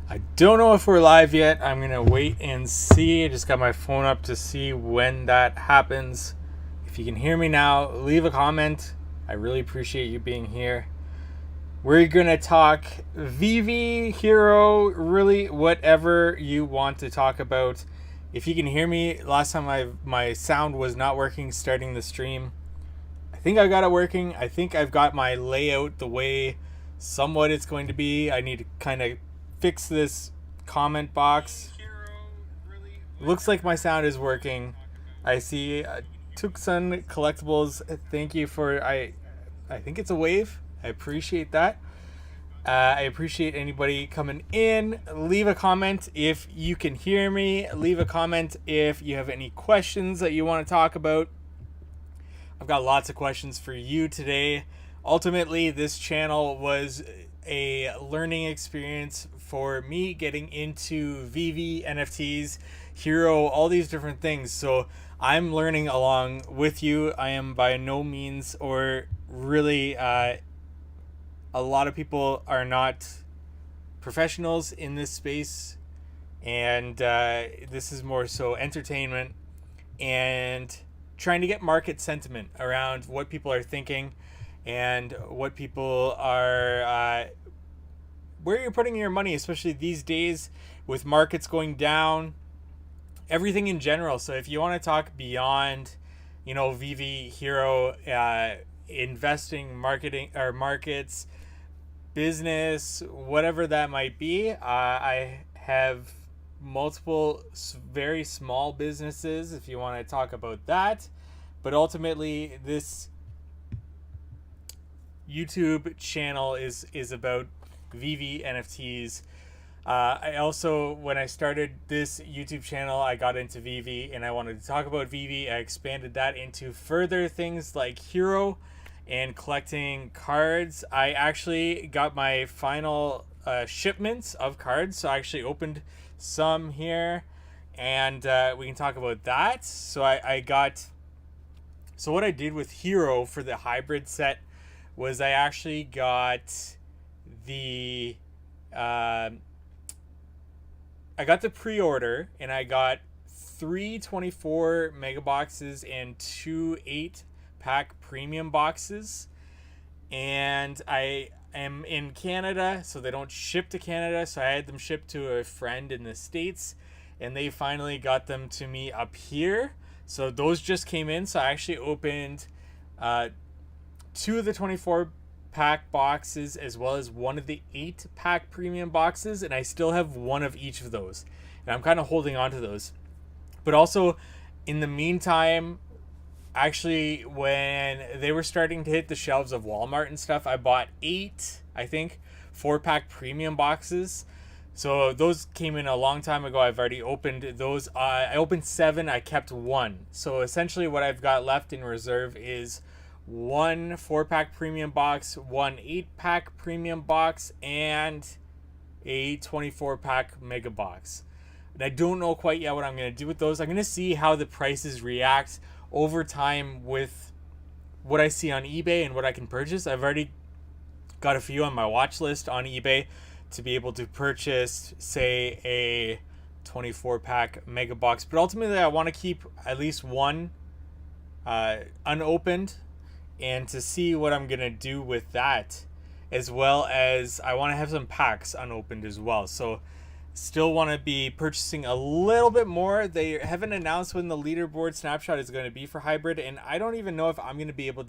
I don't know if we're live yet. I'm going to wait and see. I just got my phone up to see when that happens. If you can hear me now, leave a comment. I really appreciate you being here. We're going to talk VeVe, HRO, really whatever you want to talk about. If you can hear me, last time my sound was not working starting the stream. I think I got it working. I think I've got my layout the way somewhat it's going to be. I need to kind of fix this comment box. Looks like my sound is working. I see Tucson Collectibles. Thank you for I think it's a wave. I appreciate that. I appreciate anybody coming in. Leave a comment if you can hear me. Leave a comment if you have any questions that you want to talk about. I've got lots of questions for you today. Ultimately, this channel was a learning experience for me getting into VeVe, NFTs, HRO, all these different things. So I'm learning along with you. I am by no means, or really, a lot of people are not professionals in this space. And this is more so entertainment and trying to get market sentiment around what people are thinking and what people are where you're putting your money, especially these days with markets going down, everything in general. So if you want to talk beyond, VeVe, HRO, investing, marketing, or markets, business, whatever that might be, I have multiple very small businesses if you want to talk about that. But ultimately, this YouTube channel is about VeVe NFTs. I also, when I started this YouTube channel, I got into VeVe and I wanted to talk about VeVe. I expanded that into further things like HRO and collecting cards. I actually got my final shipments of cards, so I actually opened some here, and we can talk about that. So so what I did with HRO for the hybrid set was I actually got the pre-order, and I got 3 24 mega boxes and 2 8-pack premium boxes. And I am in Canada, so they don't ship to Canada, so I had them shipped to a friend in the States, and they finally got them to me up here. So those just came in. So I actually opened 2 of the 24-pack boxes as well as 1 of the 8-pack premium boxes, and I still have 1 of each of those, and I'm kind of holding on to those. But also, in the meantime, actually, when they were starting to hit the shelves of Walmart and stuff, I bought 8, I think, 4-pack premium boxes. So those came in a long time ago. I've already opened those. I opened 7. I kept 1. So essentially what I've got left in reserve is 1 4-pack premium box, 1 8-pack premium box, and a 24-pack mega box. And I don't know quite yet what I'm going to do with those. I'm going to see how the prices react over time with what I see on eBay and what I can purchase. I've already got a few on my watch list on eBay to be able to purchase, say, a 24-pack mega box. But ultimately, I want to keep at least 1 unopened, and to see what I'm going to do with that, as well as I want to have some packs unopened as well. So still want to be purchasing a little bit more. They haven't announced when the leaderboard snapshot is going to be for hybrid, and I don't even know if I'm going to be able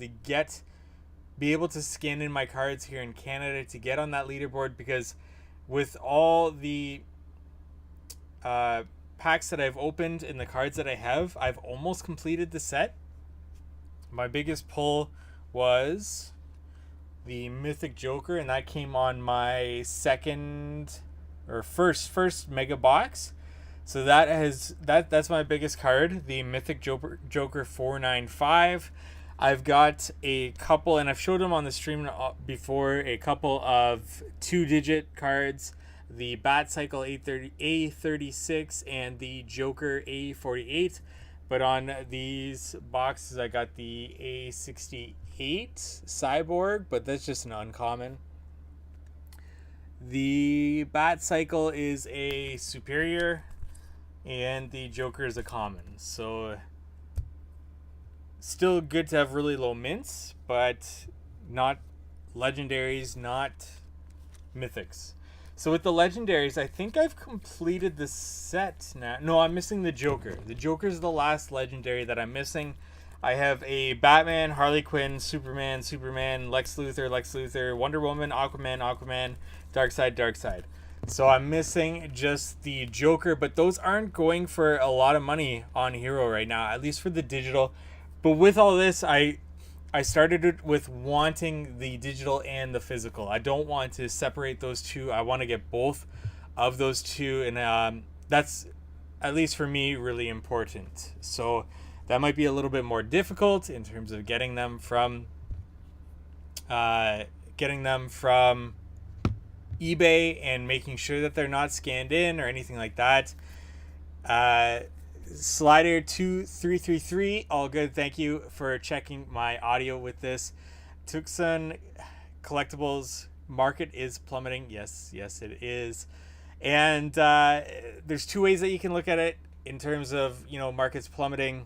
to scan in my cards here in Canada to get on that leaderboard, because with all the packs that I've opened and the cards that I have, I've almost completed the set. My biggest pull was the Mythic Joker, and that came on my first mega box. So that's my biggest card, the Mythic Joker 495. I've got a couple, and I've showed them on the stream before, a couple of 2-digit cards, the Bat Cycle A36 and the Joker A48. But on these boxes, I got the A68 Cyborg, but that's just an uncommon. The the bat cycle is a superior and the Joker is a common. So still good to have really low mints, but not legendaries, not mythics. So with the legendaries, I think I've completed the set now. No, I'm missing the Joker. The Joker is the last legendary that I'm missing. I have a Batman, Harley Quinn, Superman, Lex Luthor, Wonder Woman, Aquaman, Darkseid. So I'm missing just the Joker, but those aren't going for a lot of money on Hero right now, at least for the digital. But with all this, I started it with wanting the digital and the physical. I don't want to separate those two. I want to get both of those two, and that's, at least for me, really important. So that might be a little bit more difficult in terms of getting them from eBay and making sure that they're not scanned in or anything like that. Slider 2333, all good. Thank you for checking my audio with this. Tucson collectibles market is plummeting. Yes, it is. And there's two ways that you can look at it in terms of, markets plummeting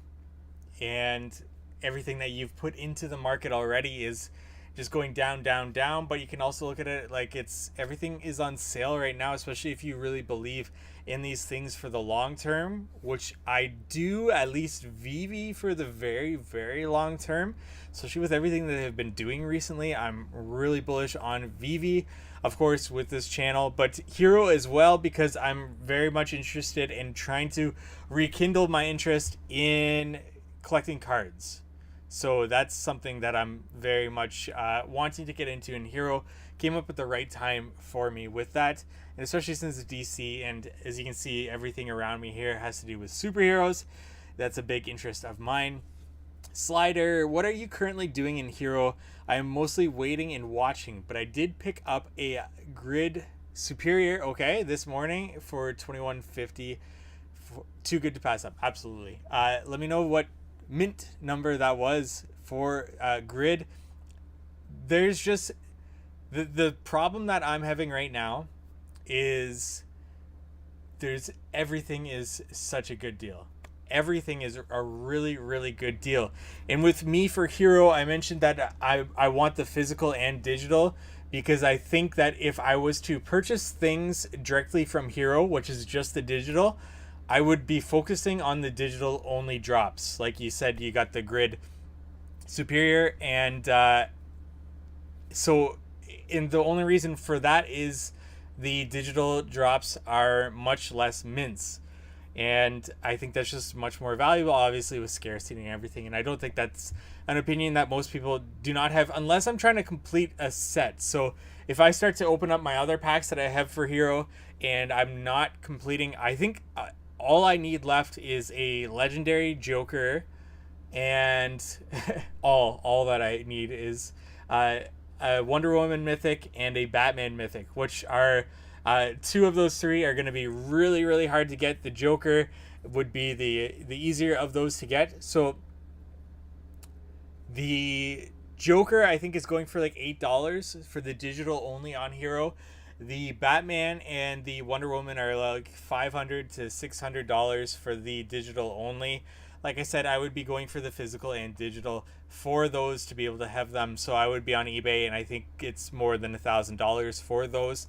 and everything that you've put into the market already is just going down. But you can also look at it like everything is on sale right now, especially if you really believe in these things for the long term, which I do, at least VeVe for the very, very long term. Especially with everything that they've been doing recently, I'm really bullish on VeVe, of course, with this channel, but Hero as well, because I'm very much interested in trying to rekindle my interest in collecting cards. So that's something that I'm very much wanting to get into, and Hero came up at the right time for me with that. And especially since it's DC, and as you can see, everything around me here has to do with superheroes. That's a big interest of mine. Slider, what are you currently doing in Hero? I am mostly waiting and watching, but I did pick up a Grid Superior, okay, this morning for 2150. Too good to pass up, absolutely. Let me know what mint number that was for Grid. There's just the problem that I'm having right now is everything is such a good deal. Everything is a really, really good deal. And with me for Hero, I mentioned that I want the physical and digital, because I think that if I was to purchase things directly from Hero, which is just the digital, I would be focusing on the digital only drops. Like you said, you got the Grid Superior, and the only reason for that is the digital drops are much less mints. And I think that's just much more valuable, obviously, with scarcity and everything. And I don't think that's an opinion that most people do not have, unless I'm trying to complete a set. So if I start to open up my other packs that I have for Hero and I'm not completing, I think all I need left is a legendary Joker, and all that I need is a Wonder Woman mythic and a Batman mythic, which are two of those three are going to be really, really hard to get. The Joker would be the easier of those to get. So the Joker, I think, is going for like $8 for the digital only on Hero. The Batman and the Wonder Woman are like $500 to $600 for the digital only. Like I said, I would be going for the physical and digital for those to be able to have them. So I would be on eBay, and I think it's more than $1,000 for those.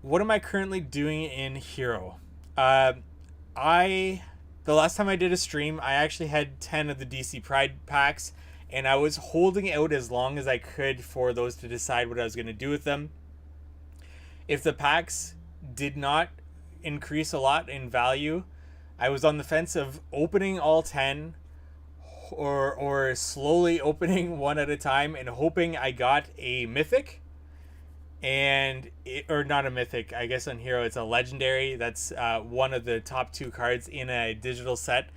What am I currently doing in Hero? The last time I did a stream, I actually had 10 of the DC Pride packs, and I was holding out as long as I could for those to decide what I was going to do with them. If the packs did not increase a lot in value, I was on the fence of opening all 10 or slowly opening one at a time and hoping I got a mythic. Or not a mythic, I guess on Hero it's a legendary. That's one of the top two cards in a digital set,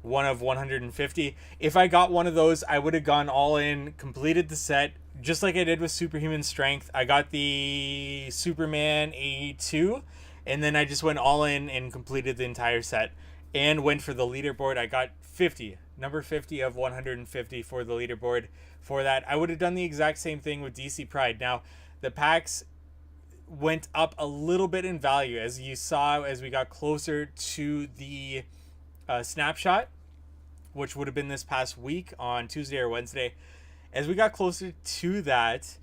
one of 150. If I got one of those, I would have gone all in, completed the set, just like I did with Superhuman Strength. I got the Superman A2, and then I just went all in and completed the entire set and went for the leaderboard. I got 50, number 50 of 150 for the leaderboard for that. I would have done the exact same thing with DC Pride. Now, the packs went up a little bit in value, as you saw as we got closer to the snapshot, which would have been this past week on Tuesday or Wednesday. As we got closer to that,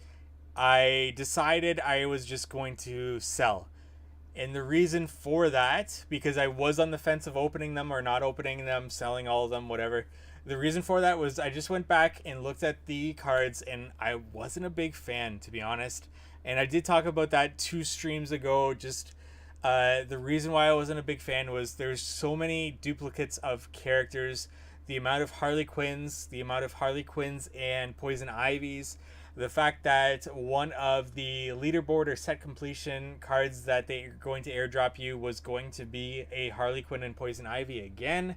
I decided I was just going to sell. And the reason for that, because I was on the fence of opening them or not opening them, selling all of them, whatever. The reason for that was I just went back and looked at the cards, and I wasn't a big fan, to be honest. And I did talk about that 2 streams ago. Just the reason why I wasn't a big fan was there's so many duplicates of characters. The amount of Harley Quinns and Poison Ivies. The fact that one of the leaderboard or set completion cards that they're going to airdrop you was going to be a Harley Quinn and Poison Ivy again.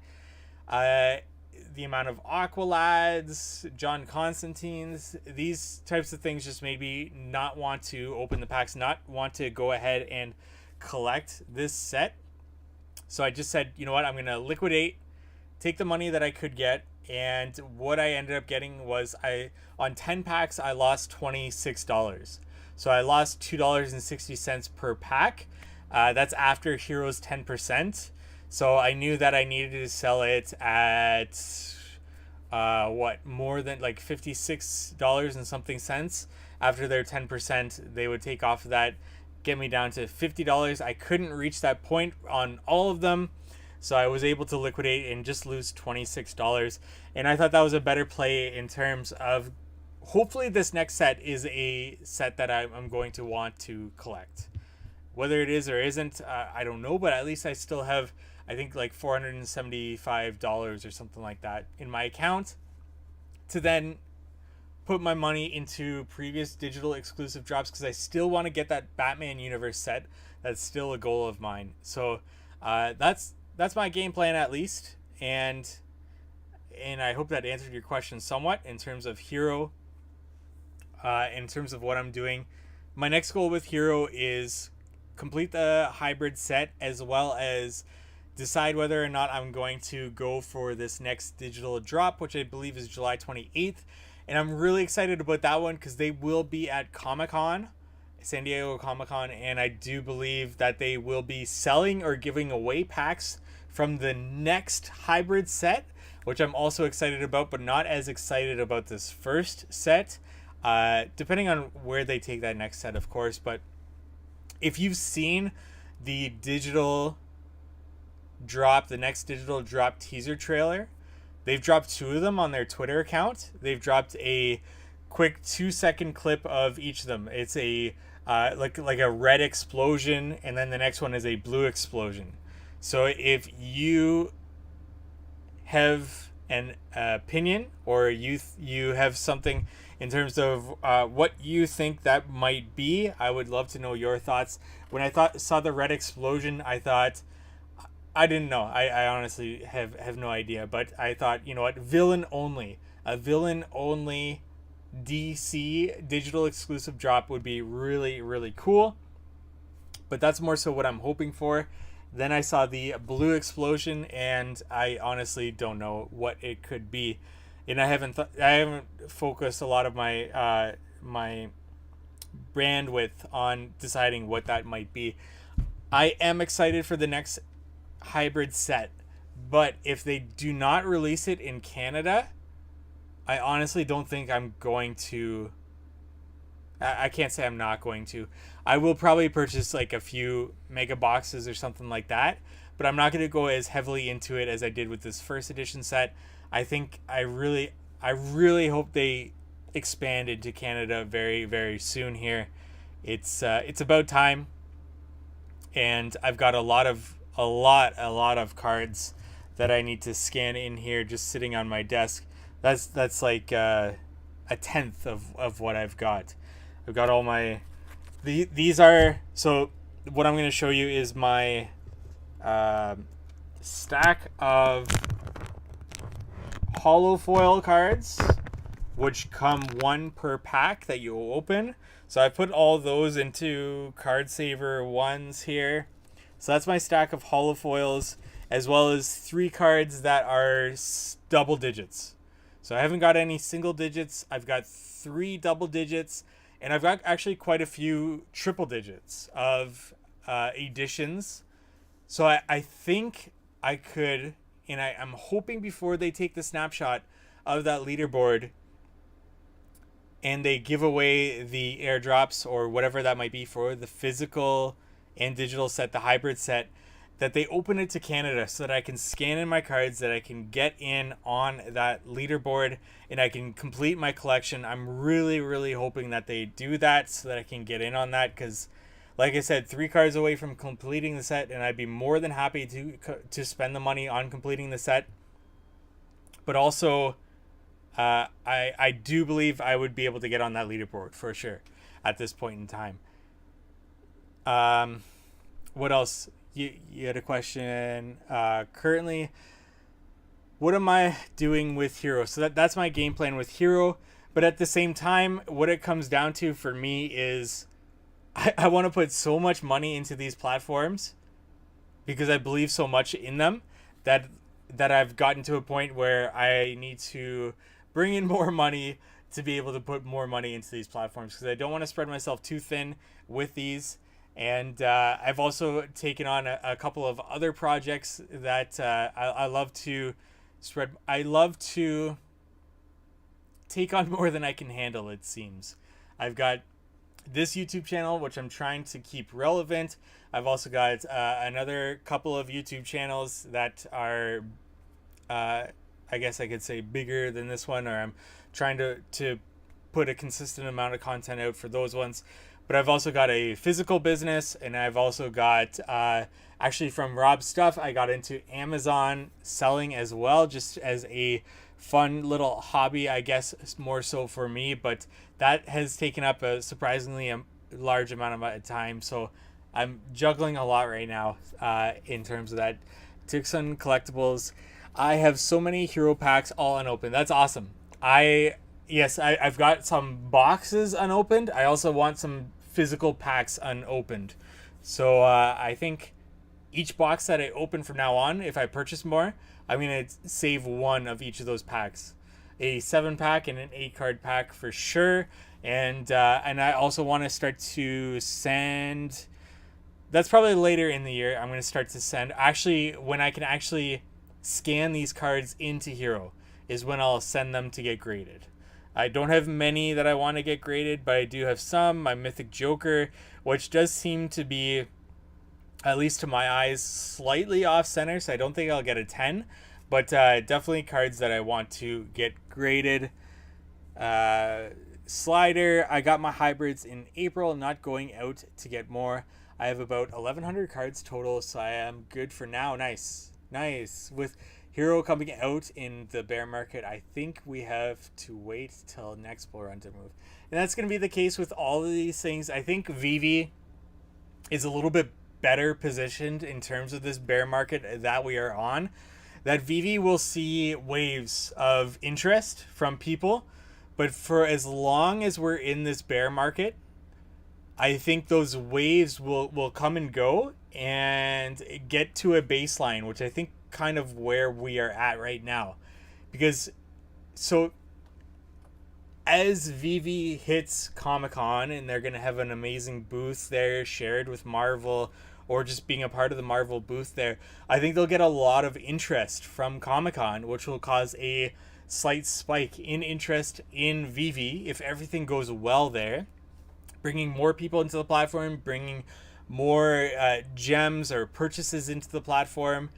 The amount of Aqualads, John Constantines, these types of things just made me not want to open the packs, not want to go ahead and collect this set. So I just said, you know what, I'm going to liquidate, take the money that I could get. And what I ended up getting was on 10 packs, I lost $26. So I lost $2.60 per pack. That's after Heroes 10%. So I knew that I needed to sell it at more than like $56 and something cents. After their 10%, they would take off of that, get me down to $50. I couldn't reach that point on all of them. So I was able to liquidate and just lose $26. And I thought that was a better play in terms of hopefully this next set is a set that I'm going to want to collect. Whether it is or isn't, I don't know. But at least I still have, I think, like $475 or something like that in my account to then put my money into previous digital exclusive drops, because I still want to get that Batman universe set. That's still a goal of mine. So that's my game plan, at least, and I hope that answered your question somewhat in terms of Hero. In terms of what I'm doing, my next goal with Hero is complete the hybrid set, as well as decide whether or not I'm going to go for this next digital drop, which I believe is July 28th, and I'm really excited about that one because they will be at Comic-Con, San Diego Comic-Con, and I do believe that they will be selling or giving away packs from the next hybrid set, which I'm also excited about, but not as excited about this first set, depending on where they take that next set, of course. But if you've seen the digital drop, the next digital drop teaser trailer, they've dropped 2 of them on their Twitter account. They've dropped a quick 2-second clip of each of them. It's a like a red explosion, and then the next one is a blue explosion. So if you have an opinion, or you have something in terms of what you think that might be, I would love to know your thoughts. When I saw the red explosion, I thought, I didn't know. I honestly have no idea. But I thought, you know what, a villain only DC digital exclusive drop would be really, really cool. But that's more so what I'm hoping for. Then I saw the blue explosion, and I honestly don't know what it could be. And I haven't focused a lot of my my bandwidth on deciding what that might be. I am excited for the next hybrid set, but if they do not release it in Canada, I honestly don't think I'm going to. I can't say I'm not going to. I will probably purchase like a few mega boxes or something like that, but I'm not going to go as heavily into it as I did with this first edition set. I think I really hope they expand into Canada very, very soon here. It's about time, and I've got a lot of cards that I need to scan in here just sitting on my desk. That's like a tenth of what I've got. I've got all my these are, so what I'm going to show you is my stack of holo foil cards, which come 1 per pack that you open. So I put all those into Card Saver 1s here. So that's my stack of holo foils, as well as 3 cards that are double digits. So I haven't got any single digits. I've got 3 double digits, and I've got actually quite a few triple digits of editions. So I think I could, and I'm hoping before they take the snapshot of that leaderboard and they give away the airdrops or whatever that might be for the physical and digital set, the hybrid set, that they open it to Canada so that I can scan in my cards, that I can get in on that leaderboard and I can complete my collection. I'm really, really hoping that they do that so that I can get in on that, because like I said, 3 cards away from completing the set, and I'd be more than happy to spend the money on completing the set. But also, I do believe I would be able to get on that leaderboard for sure at this point in time. What else? You had a question. Currently, what am I doing with Hero? So that's my game plan with Hero. But at the same time, what it comes down to for me is I want to put so much money into these platforms because I believe so much in them that I've gotten to a point where I need to bring in more money to be able to put more money into these platforms, because I don't want to spread myself too thin with these. And I've also taken on a couple of other projects that I love to spread. I love to take on more than I can handle, it seems. I've got this YouTube channel, which I'm trying to keep relevant. I've also got another couple of YouTube channels that are, I guess I could say, bigger than this one, or I'm trying to put a consistent amount of content out for those ones. But I've also got a physical business, and I've also got, actually from Rob's stuff, I got into Amazon selling as well, just as a fun little hobby, I guess, more so for me. But that has taken up a surprisingly large amount of my time. So I'm juggling a lot right now in terms of that. Took some collectibles. I have so many hero packs all unopened. That's awesome. I've got some boxes unopened. I also want some physical packs unopened. So I think each box that I open from now on, if I purchase more, I'm going to save one of each of those packs. A 7-pack and an 8-card pack for sure. And I also want to start to send... That's probably later in the year. I'm going to start to send... Actually, when I can actually scan these cards into Hero is when I'll send them to get graded. I don't have many that I want to get graded, but I do have some. My Mythic Joker, which does seem to be, at least to my eyes, slightly off center, so I don't think I'll get a 10, but definitely cards that I want to get graded. Slider, I got my hybrids in April, not going out to get more. I have about 1,100 cards total, so I am good for now. Nice. With Hero coming out in the bear market, I think we have to wait till next bull run to move. And that's going to be the case with all of these things. I think VeVe is a little bit better positioned in terms of this bear market that we are on. That VeVe will see waves of interest from people, but for as long as we're in this bear market, I think those waves will come and go and get to a baseline, which I think kind of where we are at right now. Because so as VeVe hits Comic-Con and they're going to have an amazing booth there shared with Marvel, or just being a part of the Marvel booth there, I think they'll get a lot of interest from Comic-Con, which will cause a slight spike in interest in VeVe if everything goes well there, bringing more people into the platform, bringing more gems or purchases into the platform.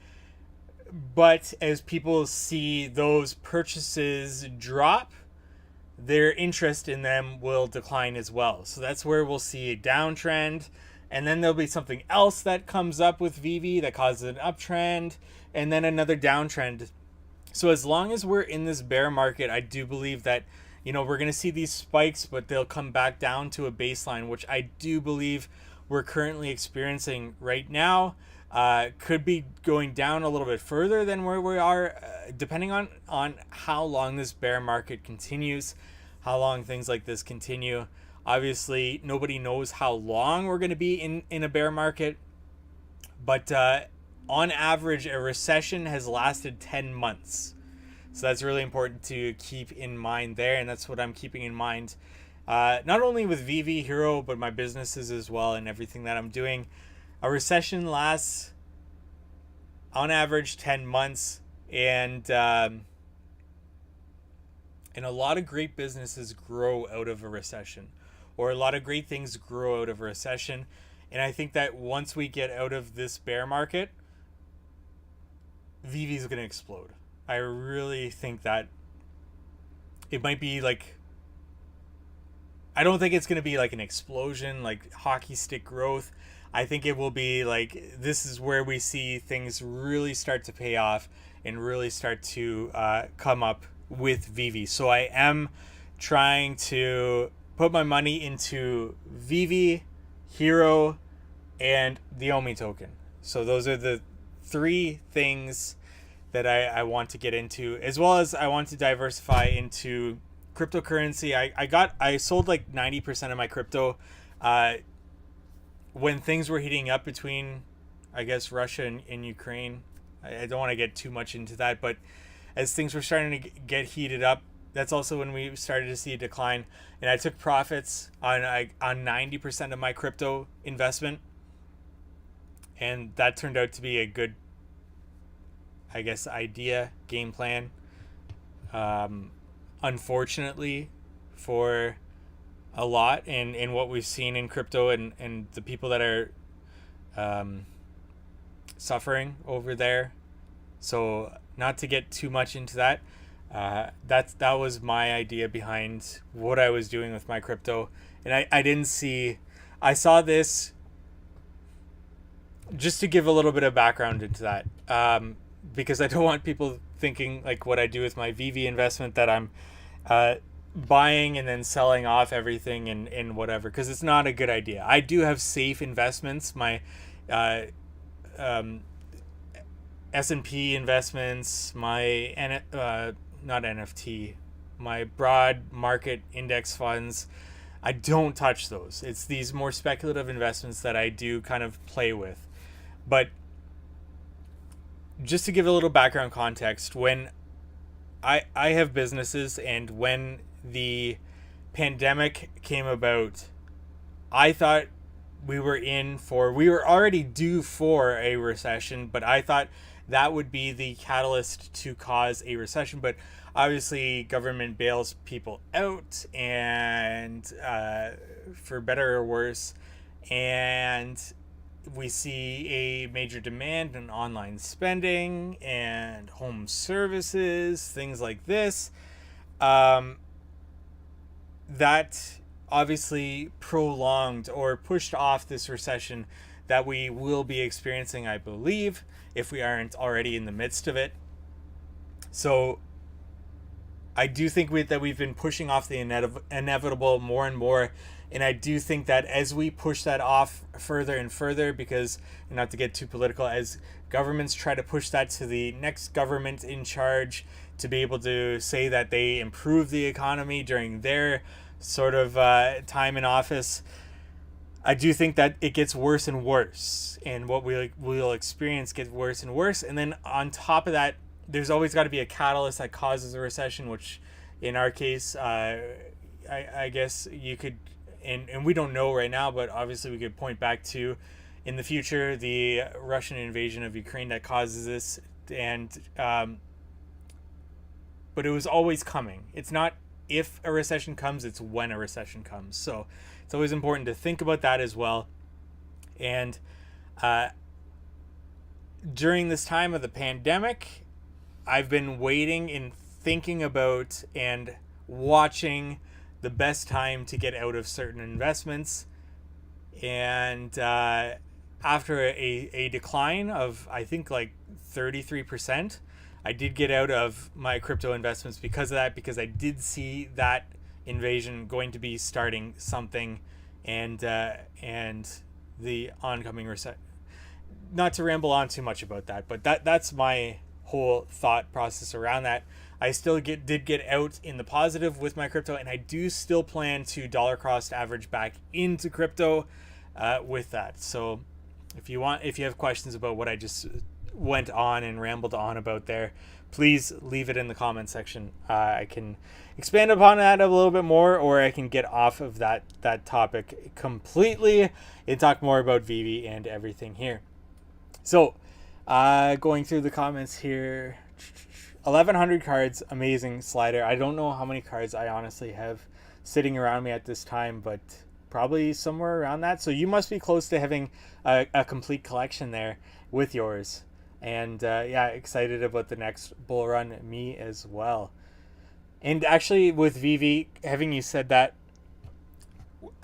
But as people see those purchases drop, their interest in them will decline as well. So that's where we'll see a downtrend, and then there'll be something else that comes up with VeVe that causes an uptrend, and then another downtrend. So as long as we're in this bear market, I do believe that, we're going to see these spikes, but they'll come back down to a baseline, which I do believe we're currently experiencing right now. Could be going down a little bit further than where we are, depending on how long this bear market continues, how long things like this continue. Obviously, nobody knows how long we're going to be in a bear market, but on average, a recession has lasted 10 months. So that's really important to keep in mind there, and that's what I'm keeping in mind not only with VeVe HRO, but my businesses as well and everything that I'm doing. A recession lasts on average 10 months, and a lot of great businesses grow out of a recession, or a lot of great things grow out of a recession. And I think that once we get out of this bear market, VeVe is going to explode. I really think that it might be like, I don't think it's going to be like an explosion, like hockey stick growth. I think it will be like, this is where we see things really start to pay off and really start to come up with VeVe. So I am trying to put my money into VeVe, HRO, and the OMI token. So those are the three things that I want to get into, as well as I want to diversify into cryptocurrency. I sold like 90% of my crypto when things were heating up between, I guess, Russia and Ukraine. I don't want to get too much into that, but as things were starting to get heated up, that's also when we started to see a decline. And I took profits on 90% of my crypto investment, and that turned out to be a good, I guess, game plan. Unfortunately for a lot, and what we've seen in crypto and the people that are suffering over there. So not to get too much into that, that was my idea behind what I was doing with my crypto. And I saw this, just to give a little bit of background into that, because I don't want people thinking like what I do with my VeVe investment, that I'm buying and then selling off everything and whatever, because it's not a good idea. I do have safe investments. My S&P investments, my not NFT, my broad market index funds, I don't touch those. It's these more speculative investments that I do kind of play with. But just to give a little background context, when I have businesses, and when the pandemic came about, I thought we were already due for a recession, but I thought that would be the catalyst to cause a recession. But obviously government bails people out, and for better or worse, and we see a major demand in online spending and home services, things like this. That obviously prolonged or pushed off this recession that we will be experiencing, I believe, if we aren't already in the midst of it. So I do think that we've been pushing off the inevitable more and more. And I do think that as we push that off further and further, because, not to get too political, as governments try to push that to the next government in charge to be able to say that they improve the economy during their sort of time in office, I do think that it gets worse and worse, and what we'll experience gets worse and worse. And then on top of that, there's always got to be a catalyst that causes a recession, which in our case, I guess you could, and we don't know right now, but obviously we could point back to, in the future, the Russian invasion of Ukraine that causes this. And but it was always coming. It's not if a recession comes, it's when a recession comes. So it's always important to think about that as well. And during this time of the pandemic, I've been waiting and thinking about and watching the best time to get out of certain investments. And after a decline of, I think, like 33%, I did get out of my crypto investments because of that, because I did see that invasion going to be starting something, and the oncoming recession. Not to ramble on too much about that, but that's my whole thought process around that. I still did get out in the positive with my crypto, and I do still plan to dollar cost average back into crypto with that. So if you have questions about what I just went on and rambled on about there, please leave it in the comment section. I can expand upon that a little bit more, or I can get off of that topic completely and talk more about VeVe and everything here. So, going through the comments here, 1,100 cards, amazing slider. I don't know how many cards I honestly have sitting around me at this time, but probably somewhere around that. So you must be close to having a complete collection there with yours. And yeah, excited about the next bull run, me as well. And actually with VeVe, having you said that,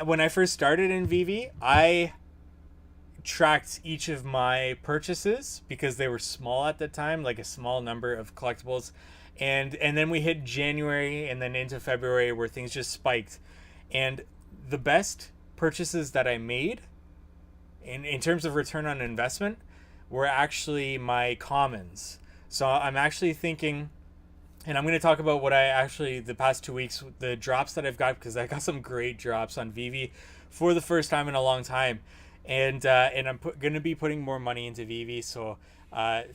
when I first started in VeVe, I tracked each of my purchases because they were small at the time, like a small number of collectibles. And then we hit January and then into February where things just spiked. And the best purchases that I made in terms of return on investment were actually my commons. So I'm actually thinking, and I'm going to talk about what I actually, the past 2 weeks, the drops that I've got, because I got some great drops on VeVe for the first time in a long time. And I'm going to be putting more money into VeVe. So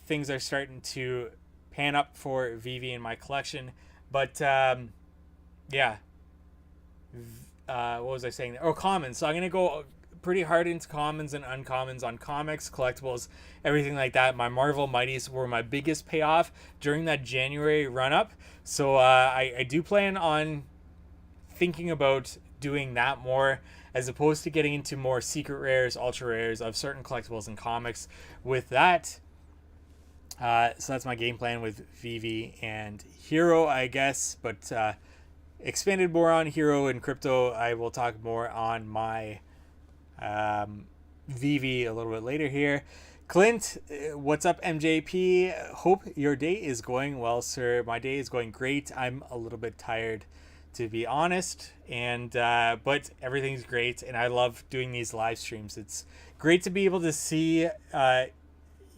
things are starting to pan up for VeVe in my collection. But yeah. What was I saying? Oh, commons. So I'm going to go pretty hard into commons and uncommons on comics, collectibles, everything like that. My Marvel Mighties were my biggest payoff during that January run-up. So I do plan on thinking about doing that more, as opposed to getting into more secret rares, ultra rares of certain collectibles and comics with that. So that's my game plan with VeVe and HRO, I guess. But expanded more on HRO and crypto. I will talk more on my VeVe a little bit later here. Clint, what's up, MJP? Hope your day is going well, sir. My day is going great. I'm a little bit tired, to be honest, and but everything's great, and I love doing these live streams. It's great to be able to see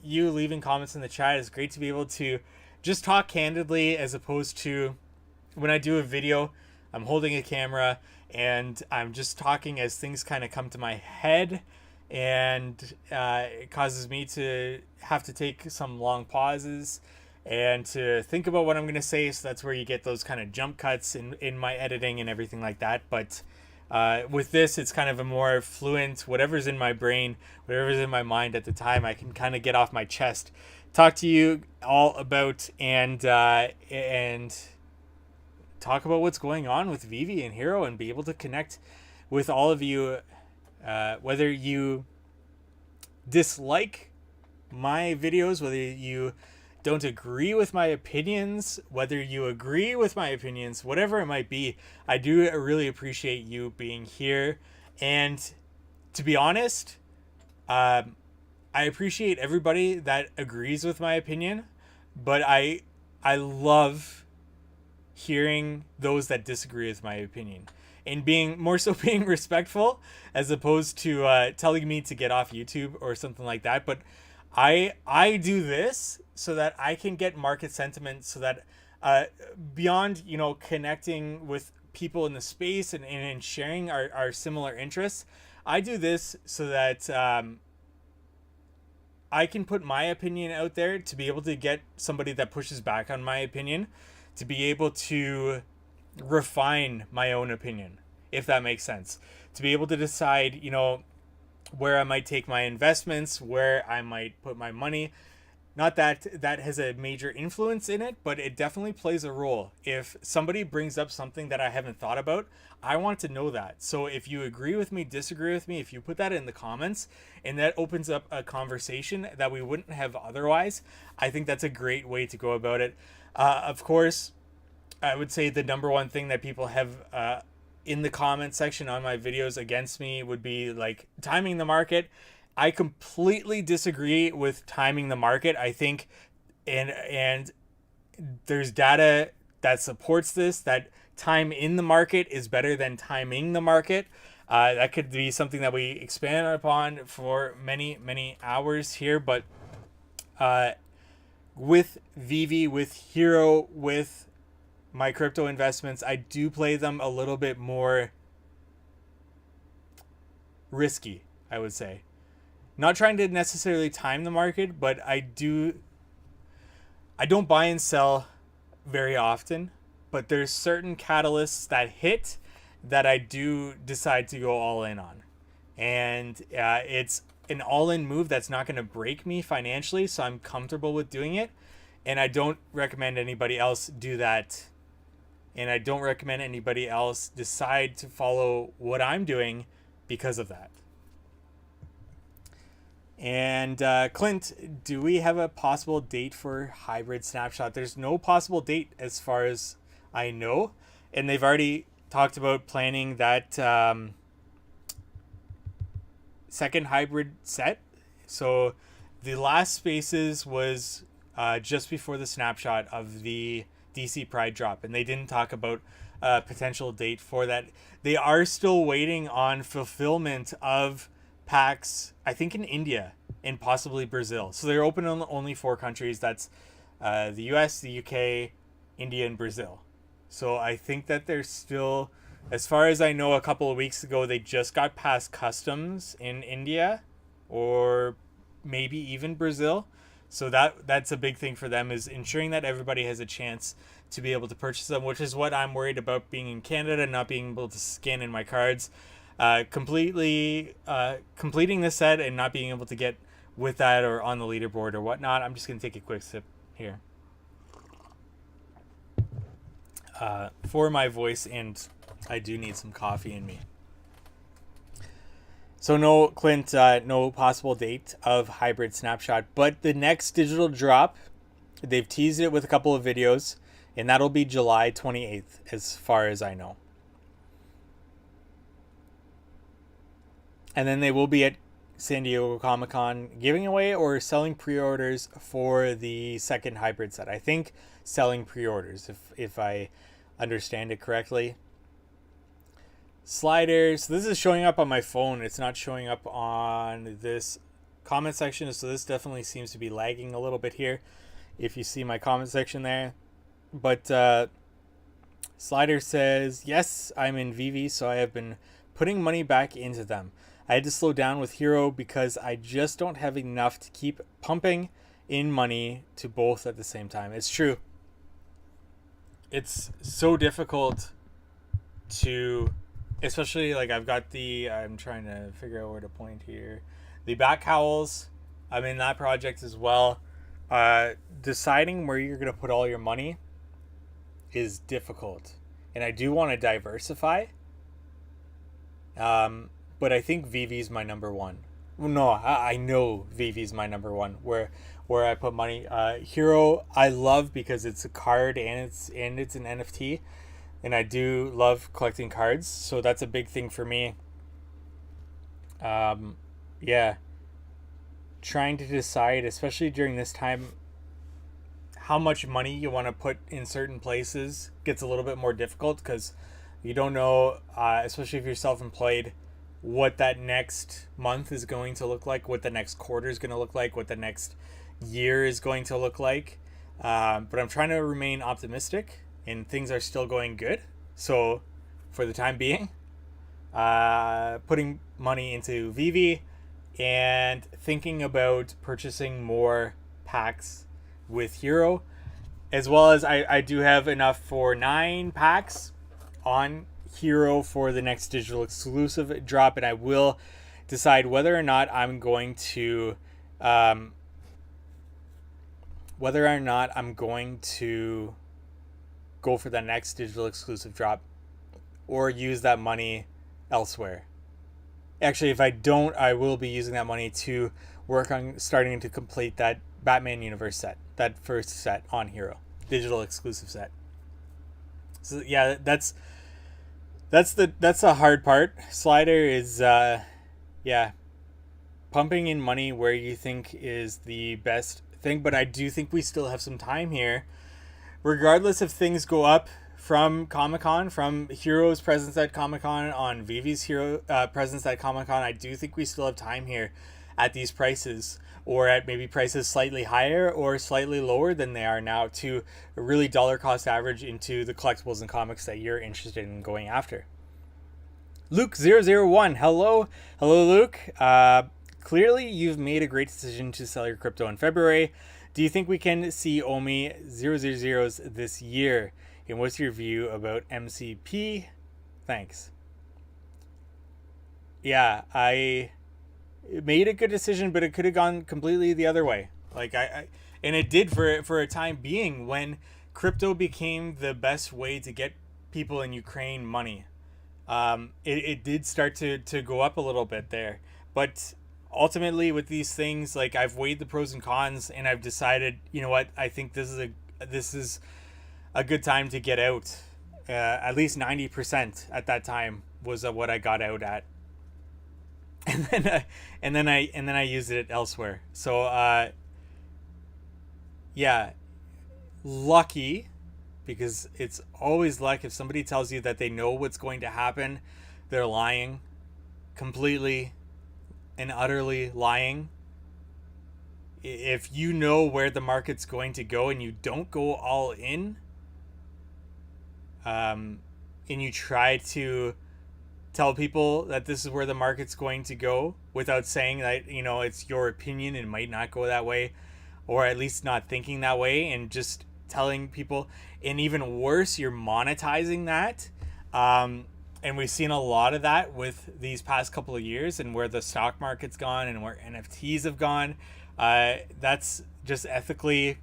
you leaving comments in the chat. It's great to be able to just talk candidly, as opposed to when I do a video, I'm holding a camera and I'm just talking as things kind of come to my head, and it causes me to have to take some long pauses and to think about what I'm going to say. So that's where you get those kind of jump cuts in my editing and everything like that. But with this, it's kind of a more fluent, whatever's in my brain, whatever's in my mind at the time, I can kind of get off my chest, talk to you all about, and talk about what's going on with VeVe and HRO, and be able to connect with all of you, whether you dislike my videos, whether you don't agree with my opinions, whether you agree with my opinions, whatever it might be. I do really appreciate you being here. And to be honest, I appreciate everybody that agrees with my opinion, but I love hearing those that disagree with my opinion, and being more so being respectful, as opposed to telling me to get off YouTube or something like that. But I do this so that I can get market sentiment, so that beyond, connecting with people in the space and sharing our similar interests, I do this so that I can put my opinion out there, to be able to get somebody that pushes back on my opinion, to be able to refine my own opinion, if that makes sense. To be able to decide, where I might take my investments, where I might put my money. Not that that has a major influence in it, but it definitely plays a role. If somebody brings up something that I haven't thought about, I want to know that. So if you agree with me, disagree with me, if you put that in the comments, and that opens up a conversation that we wouldn't have otherwise, I think that's a great way to go about it. Of course, I would say the number one thing that people have in the comment section on my videos against me would be like timing the market. I completely disagree with timing the market. I think, and there's data that supports this, that time in the market is better than timing the market. That could be something that we expand upon for many, many hours here. But with VeVe, with HRO, with my crypto investments, I do play them a little bit more risky, I would say. Not trying to necessarily time the market, but I don't buy and sell very often, but there's certain catalysts that hit that I do decide to go all in on. And it's an all-in move that's not going to break me financially, so I'm comfortable with doing it. And I don't recommend anybody else do that. And I don't recommend anybody else decide to follow what I'm doing because of that. And Clint, do we have a possible date for hybrid snapshot? There's no possible date as far as I know. And they've already talked about planning that second hybrid set. So the last spaces was just before the snapshot of the DC Pride drop. And they didn't talk about a potential date for that. They are still waiting on fulfillment of packs, I think in India and possibly Brazil. So they're open in only 4 countries. That's the US, the UK, India, and Brazil. So I think that they're still, as far as I know, a couple of weeks ago, they just got past customs in India or maybe even Brazil. So that's a big thing for them, is ensuring that everybody has a chance to be able to purchase them, which is what I'm worried about being in Canada, not being able to scan in my cards. Completely completing the set and not being able to get with that or on the leaderboard or whatnot. I'm just going to take a quick sip here. For my voice, and I do need some coffee in me. So no, Clint, no possible date of hybrid snapshot, but the next digital drop, they've teased it with a couple of videos, and that'll be July 28th as far as I know. And then they will be at San Diego Comic-Con giving away or selling pre-orders for the second hybrid set. I think selling pre-orders, if I understand it correctly. Sliders. This is showing up on my phone. It's not showing up on this comment section. So this definitely seems to be lagging a little bit here, if you see my comment section there. But Slider says, yes, I'm in VeVe, so I have been putting money back into them. I had to slow down with HRO because I just don't have enough to keep pumping in money to both at the same time. It's true. It's so difficult to, especially like I'm trying to figure out where to point here. The back cowls, I'm in that project as well. Deciding where you're going to put all your money is difficult. And I do want to diversify. But I think VeVe's my number one. No, I know VeVe's my number one. Where I put money. HRO I love because it's a card and it's an NFT, and I do love collecting cards. So that's a big thing for me. Yeah. Trying to decide, especially during this time, how much money you want to put in certain places gets a little bit more difficult because you don't know, especially if you're self-employed, what that next month is going to look like, what the next quarter is going to look like, what the next year is going to look like. But I'm trying to remain optimistic, and things are still going good. So for the time being, putting money into VeVe and thinking about purchasing more packs with HRO, as well as I do have enough for 9 packs on HRO for the next digital exclusive drop, and I will decide whether or not I'm going to go for the next digital exclusive drop or use that money elsewhere. Actually, if I don't, I will be using that money to work on starting to complete that Batman Universe set, that first set on HRO, digital exclusive set. So yeah, that's the hard part. Slider is pumping in money where you think is the best thing, but I do think we still have some time here, regardless if things go up from Comic-Con, from HRO's presence at Comic-Con, on VeVe's presence at Comic-Con. I do think we still have time here at these prices, or at maybe prices slightly higher or slightly lower than they are now, to really dollar cost average into the collectibles and comics that you're interested in going after. Luke001, hello Luke. Clearly, you've made a great decision to sell your crypto in February. Do you think we can see OMI 000s this year? And what's your view about MCP? Thanks. Yeah, I made a good decision, but it could have gone completely the other way. Like and it did for a time being when crypto became the best way to get people in Ukraine money. It did start to go up a little bit there, but ultimately with these things, like I've weighed the pros and cons, and I've decided, you know what, I think this is a good time to get out. At least 90% at that time was what I got out at, and then I used it elsewhere. So yeah, lucky, because it's always luck. If somebody tells you that they know what's going to happen, they're lying, completely and utterly lying. If you know where the market's going to go and you don't go all in, and you try to tell people that this is where the market's going to go without saying that, you know, it's your opinion and might not go that way, or at least not thinking that way, and just telling people, and even worse, you're monetizing that. And we've seen a lot of that with these past couple of years, and where the stock market's gone and where NFTs have gone. That's just ethically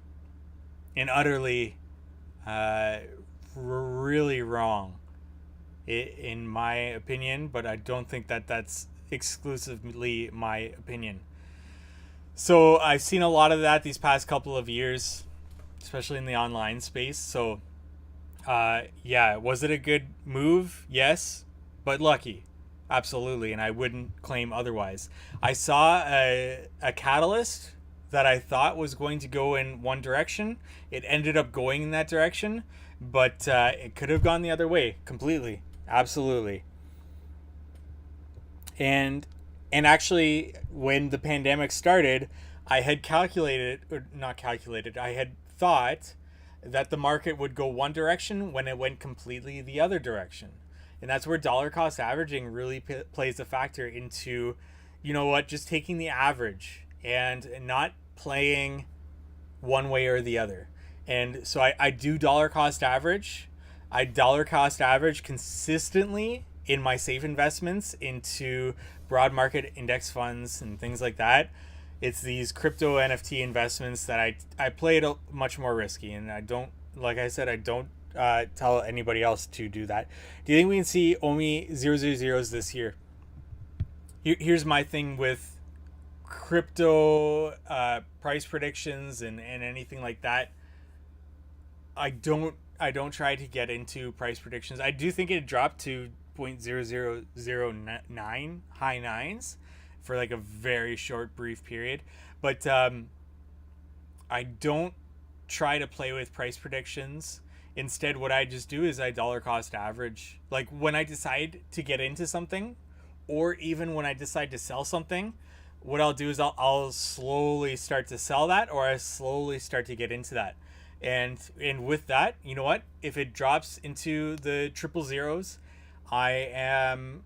and utterly really wrong, in my opinion, but I don't think that that's exclusively my opinion. So I've seen a lot of that these past couple of years, especially in the online space. So yeah, was it a good move? Yes, but lucky. Absolutely, and I wouldn't claim otherwise. I saw a catalyst that I thought was going to go in one direction. It ended up going in that direction, but it could have gone the other way completely. Absolutely. And actually, when the pandemic started, I had calculated, or not calculated, I had thought that the market would go one direction when it went completely the other direction. And that's where dollar cost averaging really plays a factor into, you know what, just taking the average and not playing one way or the other. And so I do dollar cost average. I dollar cost average consistently in my safe investments into broad market index funds and things like that. It's these crypto NFT investments that I play it much more risky, and I don't, like I said, I don't tell anybody else to do that. Do you think we can see OMI 000s this year? Here's my thing with crypto price predictions and anything like that. I don't try to get into price predictions. I do think it dropped to 0.0009 high nines for like a very short brief period, but I don't try to play with price predictions. Instead, what I just do is I dollar cost average. Like when I decide to get into something, or even when I decide to sell something, what I'll do is I'll slowly start to sell that, or I slowly start to get into that. And with that, you know what? If it drops into the triple zeros, I am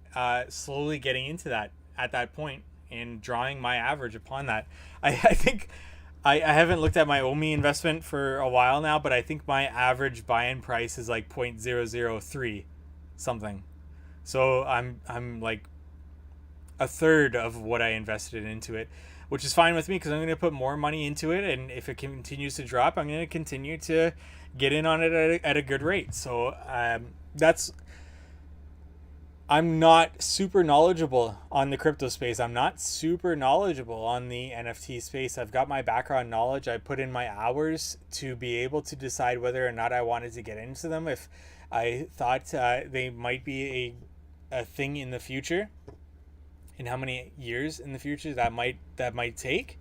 slowly getting into that at that point and drawing my average upon that. I think I haven't looked at my OMI investment for a while now, but I think my average buy-in price is like 0.003 something. So I'm like a third of what I invested into it, which is fine with me because I'm going to put more money into it, and if it continues to drop, I'm going to continue to get in on it at a good rate. So I'm not super knowledgeable on the crypto space. I'm not super knowledgeable on the NFT space. I've got my background knowledge. I put in my hours to be able to decide whether or not I wanted to get into them, if I thought they might be a thing in the future, and how many years in the future that might take.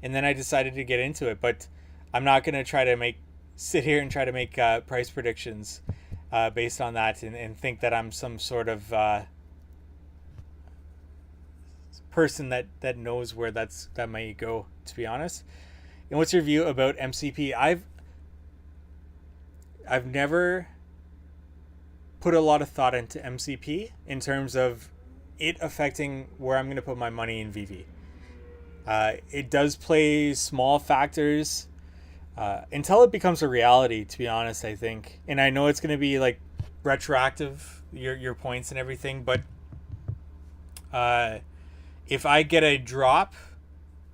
And then I decided to get into it. But I'm not going to try to sit here and try to make price predictions based on that, and think that I'm some sort of person that knows where that might go, to be honest. And what's your view about MCP? I've never put a lot of thought into MCP in terms of it affecting where I'm going to put my money in VeVe. It does play small factors until it becomes a reality, to be honest, I think. And I know it's going to be like retroactive, your points and everything, but if I get a drop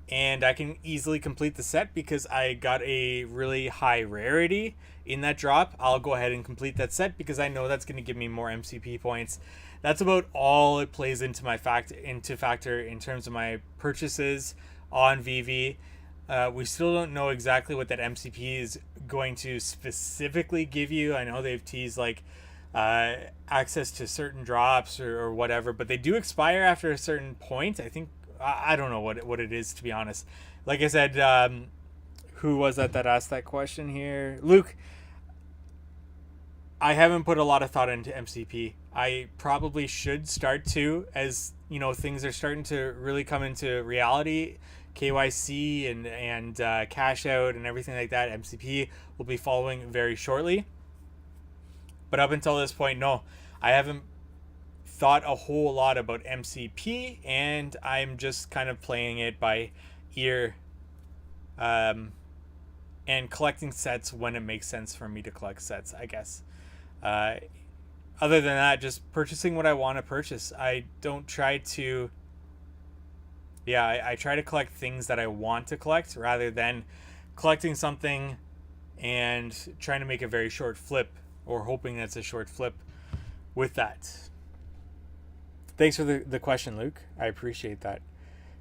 and I can easily complete the set because I got a really high rarity in that drop, I'll go ahead and complete that set because I know that's going to give me more MCP points. That's about all it plays into my factor in terms of my purchases on VeVe. We still don't know exactly what that MCP is going to specifically give you. I know they've teased like access to certain drops or whatever, but they do expire after a certain point. I think I don't know what it is, to be honest. Like I said, who was that asked that question here? Luke. I haven't put a lot of thought into MCP. I probably should start to, as you know, things are starting to really come into reality. KYC and cash out and everything like that. MCP will be following very shortly. But up until this point, no, I haven't thought a whole lot about MCP, and I'm just kind of playing it by ear and collecting sets when it makes sense for me to collect sets, I guess. Other than that, just purchasing what I want to purchase. I don't try to... I try to collect things that I want to collect rather than collecting something and trying to make a very short flip or hoping that's a short flip with that. Thanks for the question, Luke. I appreciate that.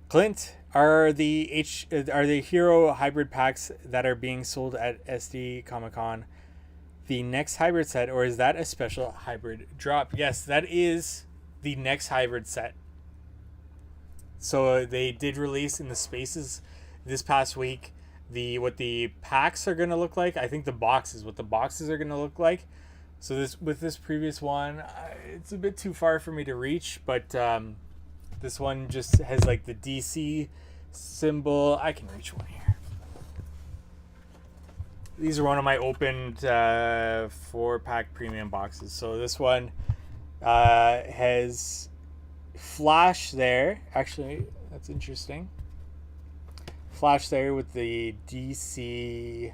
Clint, are the HRO hybrid packs that are being sold at SD Comic Con the next hybrid set, or is that a special hybrid drop? Yes, that is the next hybrid set. So they did release in the spaces this past week what the packs are going to look like. I think what the boxes are going to look like. So this previous one, it's a bit too far for me to reach, but this one just has like the DC symbol. I can reach one here. These are one of my opened 4-pack premium boxes. So this one has Flash there. Actually, that's interesting. Flash there with the DC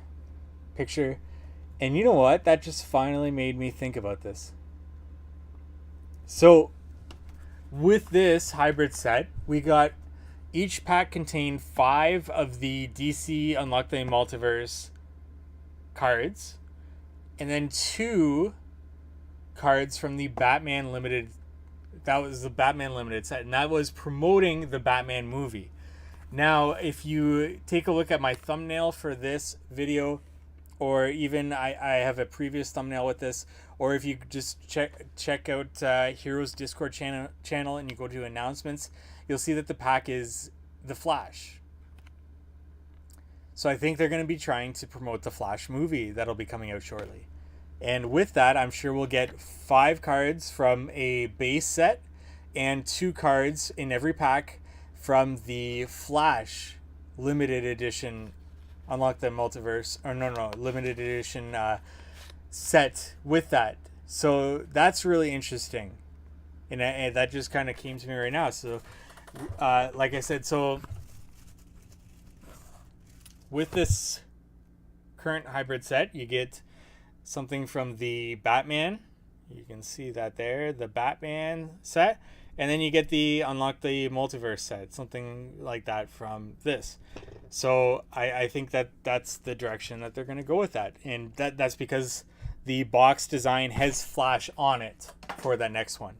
picture. And you know what? That just finally made me think about this. So with this hybrid set, we got each pack contained 5 of the DC Unlock the Multiverse cards, and then 2 cards from the Batman Limited. That was the Batman Limited set, and that was promoting the Batman movie. Now, if you take a look at my thumbnail for this video, or even I have a previous thumbnail with this, or if you just check out Heroes Discord channel and you go to announcements, you'll see that the pack is the Flash. So I think they're going to be trying to promote the Flash movie that'll be coming out shortly. And with that, I'm sure we'll get 5 cards from a base set and 2 cards in every pack from the Flash limited edition Unlock the Multiverse, or no, limited edition set with that. So that's really interesting. And that just kind of came to me right now. So like I said, so with this current hybrid set, you get something from the Batman. You can see that there, the Batman set. And then you get the Unlock the Multiverse set, something like that from this. So I think that's the direction that they're going to go with that. And that's because the box design has Flash on it for that next one.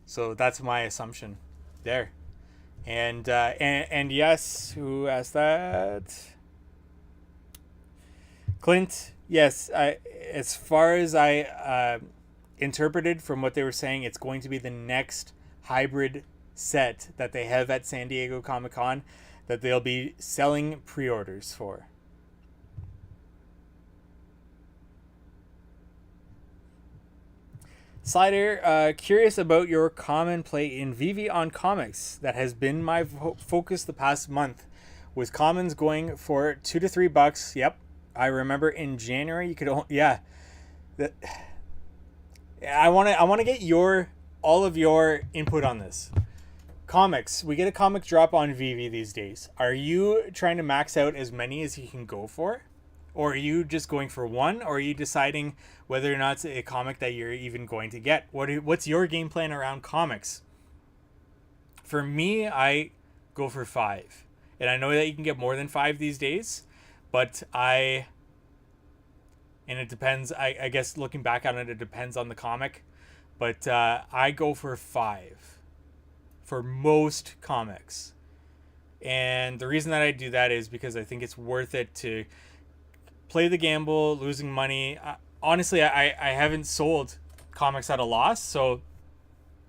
So that's my assumption there. And yes, who asked that? Clint, yes. As far as I interpreted from what they were saying, it's going to be the next hybrid set that they have at San Diego Comic-Con that they'll be selling pre-orders for. Slider, curious about your common play in VeVe on comics. That has been my focus the past month, with commons going for $2 to $3. Yep, I remember in January you could I want to get all of your input on this. comics. We get a comic drop on VeVe these days. Are you trying to max out as many as you can go for? Or are you just going for one? Or are you deciding whether or not it's a comic that you're even going to get? What's your game plan around comics? For me, I go for 5. And I know that you can get more than 5 these days. But and it depends. I guess looking back on it, it depends on the comic. But I go for 5 for most comics. And the reason that I do that is because I think it's worth it to play the gamble, losing money. Honestly, I haven't sold comics at a loss. So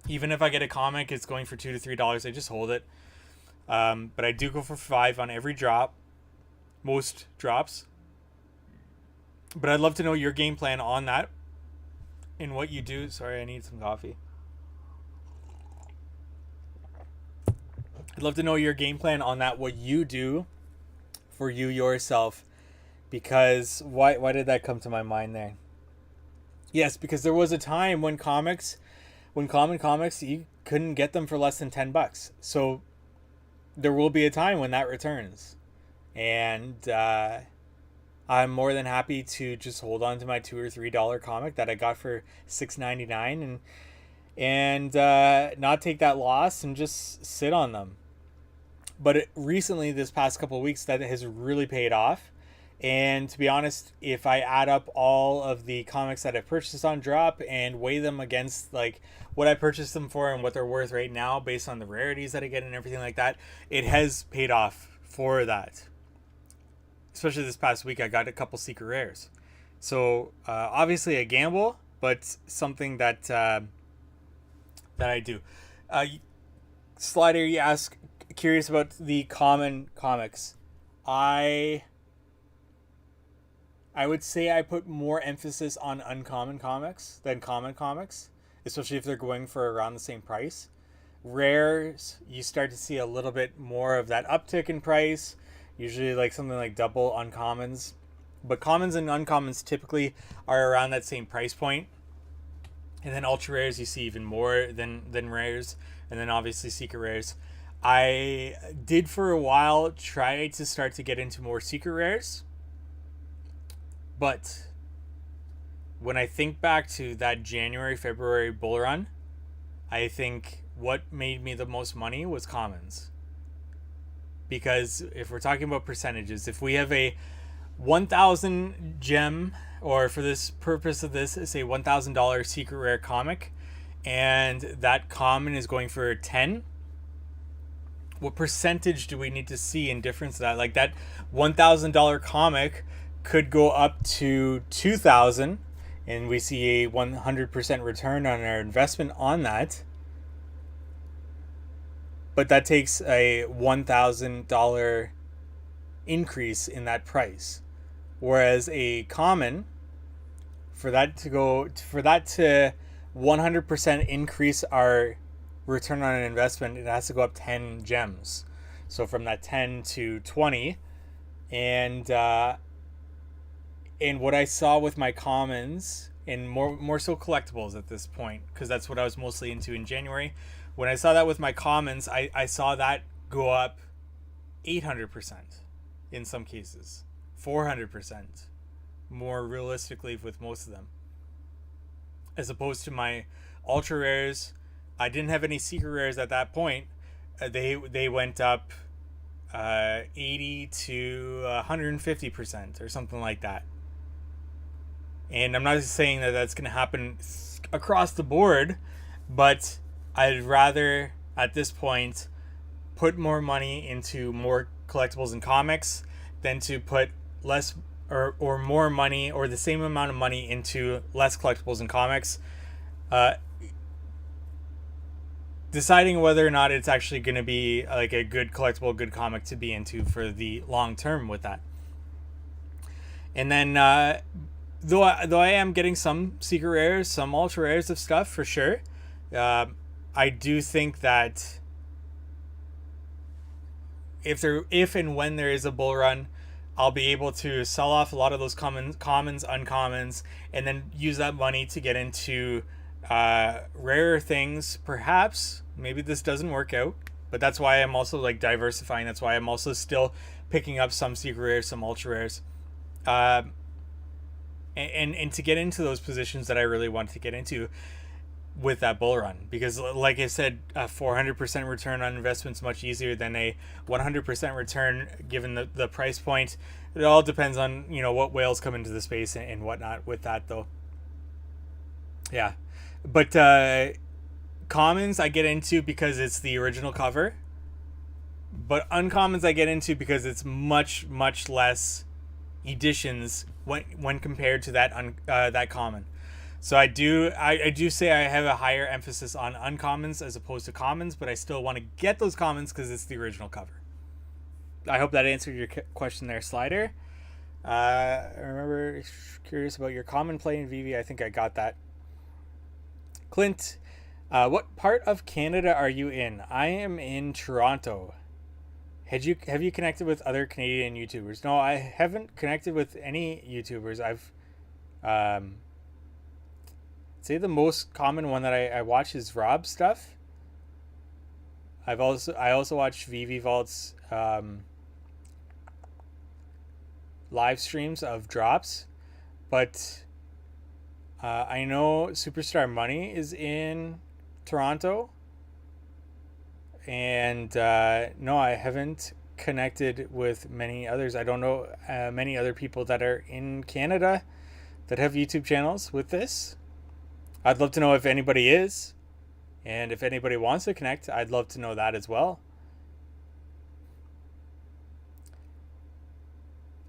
even if I get a comic, it's going for $2 to $3. I just hold it. But I do go for 5 on every drop. Most drops. But I'd love to know your game plan on that and what you do. Sorry, I need some coffee. I'd love to know your game plan on that, what you do for you yourself. Because why did that come to my mind there? Yes, because there was a time when common comics, you couldn't get them for less than $10. So there will be a time when that returns. And I'm more than happy to just hold on to my $2 or $3 comic that I got for $6.99 and not take that loss and just sit on them. But recently, this past couple of weeks, that has really paid off. And to be honest, if I add up all of the comics that I purchased on drop and weigh them against like what I purchased them for and what they're worth right now based on the rarities that I get and everything like that, it has paid off for that. Especially this past week, I got a couple secret rares. So obviously a gamble, but something that I do. Slider, you ask, curious about the common comics. I would say I put more emphasis on uncommon comics than common comics, especially if they're going for around the same price. Rares, you start to see a little bit more of that uptick in price, usually like something like double uncommons. But commons and uncommons typically are around that same price point. And then ultra rares, you see even more than rares. And then obviously secret rares. I did for a while try to start to get into more secret rares. But when I think back to that January, February bull run, I think what made me the most money was commons. Because if we're talking about percentages, if we have a 1,000 gem, or for this purpose of this, it's a $1,000 secret rare comic, and that common is going for 10, what percentage do we need to see in difference to that? Like that $1,000 comic could go up to 2,000, and we see a 100% return on our investment on that. But that takes a $1,000 increase in that price. Whereas a common, for that to 100% increase our return on an investment, it has to go up 10 gems. So from that 10 to 20. And what I saw with my commons, and more so collectibles at this point, because that's what I was mostly into in January. When I saw that with my commons, I saw that go up 800% in some cases, 400% more realistically with most of them. As opposed to my ultra rares, I didn't have any secret rares at that point. They went up 80 to 150% or something like that. And I'm not saying that that's going to happen across the board, but I'd rather, at this point, put more money into more collectibles and comics than to put less or more money or the same amount of money into less collectibles and comics. Deciding whether or not it's actually going to be like a good collectible, good comic to be into for the long term with that. And then, though I am getting some secret rares, some ultra rares of stuff for sure, I do think that if and when there is a bull run, I'll be able to sell off a lot of those commons, uncommons, and then use that money to get into rarer things. Perhaps maybe this doesn't work out, But that's why I'm also like diversifying. That's why I'm also still picking up some secret rares, some ultra rares. And to get into those positions that I really wanted to get into with that bull run, because like I said, a 400% return on investment is much easier than a 100% return given the price point. It all depends on, you know, what whales come into the space and whatnot with that though. Yeah, but commons I get into because it's the original cover, but uncommons I get into because it's much less editions when compared to that common. So I do say I have a higher emphasis on uncommons as opposed to commons, but I still want to get those commons because it's the original cover. I hope that answered your question there, Slider. I remember curious about your common play in VeVe. I think I got that. Clint, what part of Canada are you in? I am in Toronto. Have you connected with other Canadian YouTubers? No, I haven't connected with any YouTubers. I've say the most common one that I watch is Rob stuff. I also watch VeVe Vault's live streams of drops, but I know Superstar Money is in Toronto, and no, I haven't connected with many others. I don't know many other people that are in Canada that have YouTube channels with this. I'd love to know if anybody is, and if anybody wants to connect, I'd love to know that as well.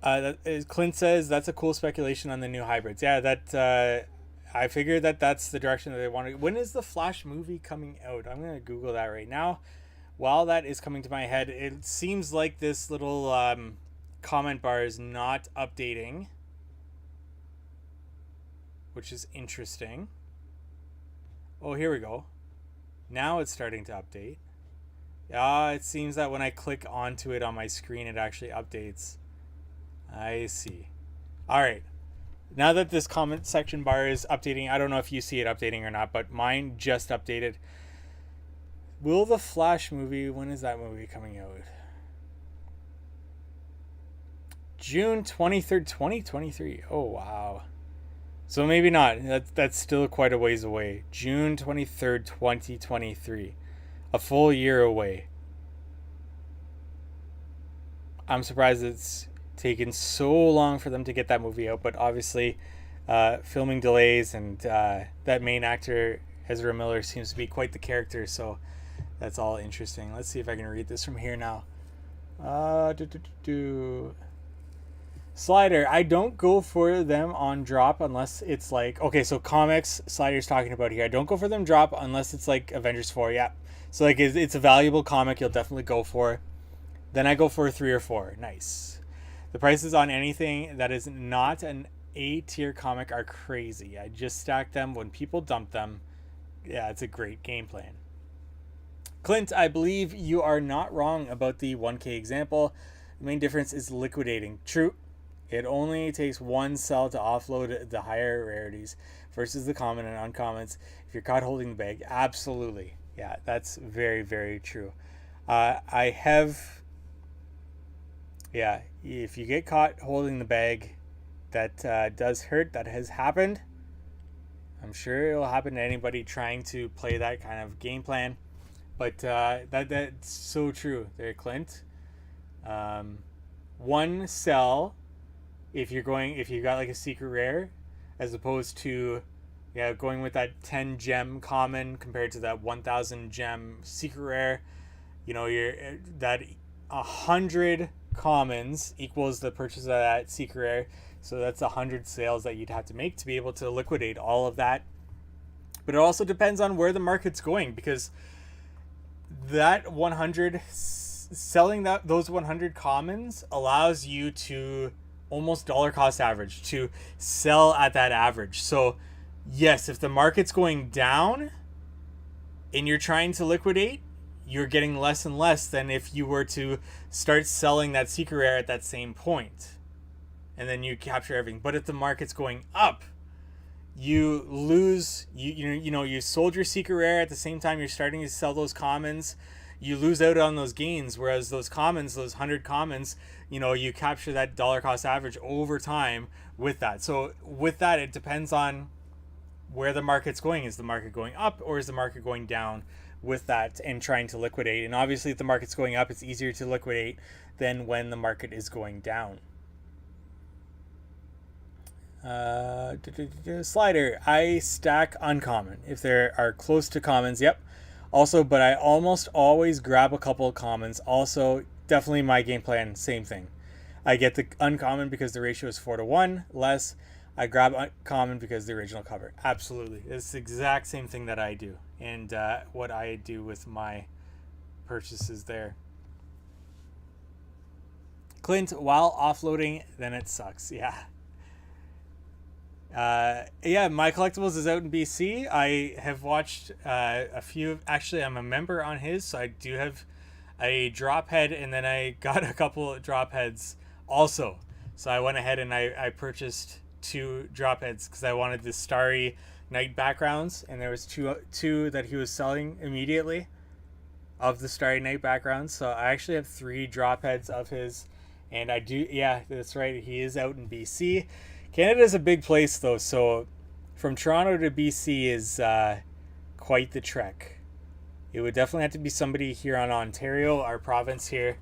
Clint says that's a cool speculation on the new hybrids. Yeah, that I figured that's the direction that they want to. When is the Flash movie coming out? I'm gonna Google that right now. While that is coming to my head, it seems like this little comment bar is not updating, which is interesting. Oh, here we go. Now it's starting to update. It seems that when I click onto it on my screen, it actually updates. I see. All right. Now that this comment section bar is updating, I don't know if you see it updating or not, but mine just updated. Will the Flash movie, when is that movie coming out? June 23rd, 2023. Oh, wow. So maybe not. That's still quite a ways away. June 23rd, 2023. A full year away. I'm surprised it's taken so long for them to get that movie out, but obviously filming delays and that main actor, Ezra Miller, seems to be quite the character, so that's all interesting. Let's see if I can read this from here now. Slider, I don't go for them on drop unless it's like, okay, so comics Slider's talking about here. I don't go for them drop unless it's like Avengers 4. Yeah, so like it's a valuable comic, you'll definitely go for. Then I go for 3 or 4. Nice. The prices on anything that is not an A tier comic are crazy. I just stack them when people dump them. Yeah, it's a great game plan. Clint, I believe you are not wrong about the 1K example. The main difference is liquidating. True. It only takes one sell to offload the higher rarities versus the common and uncommons if you're caught holding the bag. Absolutely. Yeah, that's very, very true. Yeah, if you get caught holding the bag, that does hurt. That has happened. I'm sure it'll happen to anybody trying to play that kind of game plan. But that's so true there, Clint. One sell if you got like a secret rare, as opposed to going with that 10 gem common compared to that 1000 gem secret rare. You know, that 100 commons equals the purchase of that secret rare, so that's 100 sales that you'd have to make to be able to liquidate all of that. But it also depends on where the market's going, because that 100 selling those 100 commons allows you to almost dollar cost average, to sell at that average. So yes, if the market's going down and you're trying to liquidate, you're getting less and less than if you were to start selling that secret rare at that same point and then you capture everything. But if the market's going up, you lose. You sold your secret rare at the same time you're starting to sell those commons. you lose out on those gains. Whereas those commons, those 100 commons, you know, you capture that dollar cost average over time with that. So with that, it depends on where the market's going. Is the market going up or is the market going down with that and trying to liquidate? And obviously if the market's going up, it's easier to liquidate than when the market is going down. Slider, I stack uncommon if there are close to commons. Yep. Also, but I almost always grab a couple of commons. Also, definitely my game plan, same thing. I get the uncommon because the ratio is 4-1 less. I grab common because the original cover. Absolutely. It's the exact same thing that I do. And what I do with my purchases there. Clint, while offloading, then it sucks. Yeah. Yeah, My Collectibles is out in BC. I have watched a few. Actually, I'm a member on his, so I do have a drop head, and then I got a couple of drop heads also. So I went ahead and I purchased 2 drop heads because I wanted the starry night backgrounds, and there was two that he was selling immediately of the starry night backgrounds. So I actually have 3 drop heads of his, and I do. Yeah, that's right. He is out in BC. Canada is a big place though, so from Toronto to BC is quite the trek. It would definitely have to be somebody here on Ontario, our province here,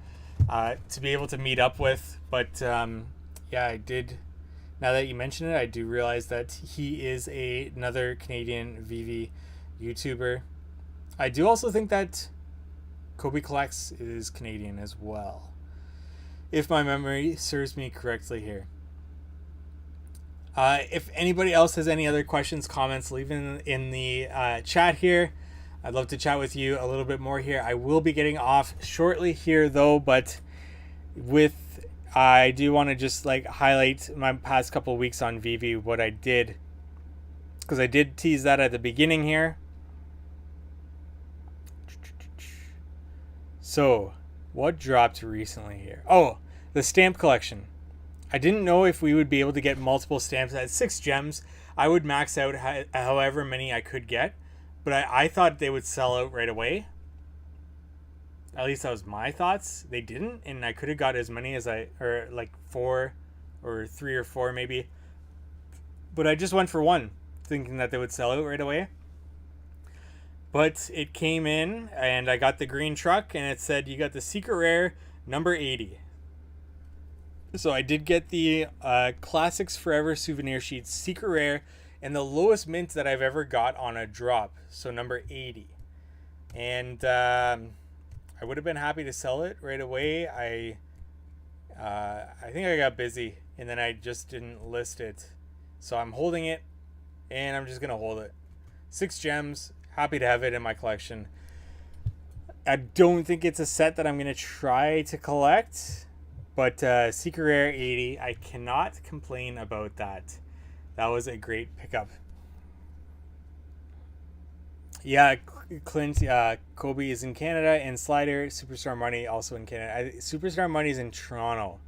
to be able to meet up with. But yeah, I did. Now that you mention it, I do realize that he is another Canadian VeVe YouTuber. I do also think that Kobe Collects is Canadian as well, if my memory serves me correctly here. If anybody else has any other questions, comments, leave in the chat here. I'd love to chat with you a little bit more here. I will be getting off shortly here though, but I do want to just like highlight my past couple of weeks on VeVe, what I did, because I did tease that at the beginning here. So what dropped recently here? Oh, the stamp collection. I didn't know if we would be able to get multiple stamps at 6 gems. I would max out however many I could get, but I thought they would sell out right away. At least that was my thoughts. They didn't, and I could have got as many as or like 4 or 3 or 4 maybe. But I just went for 1, thinking that they would sell out right away. But it came in, and I got the green truck, and it said you got the secret rare number 80. So I did get the Classics Forever souvenir sheet secret rare and the lowest mint that I've ever got on a drop. So number 80. And I would have been happy to sell it right away. I think I got busy and then I just didn't list it. So I'm holding it and I'm just going to hold it. 6 gems. Happy to have it in my collection. I don't think it's a set that I'm going to try to collect. But Secret Rare 80, I cannot complain about that. That was a great pickup. Yeah, Clint, Kobe is in Canada, and Slider, Superstar Money also in Canada. Superstar Money is in Toronto,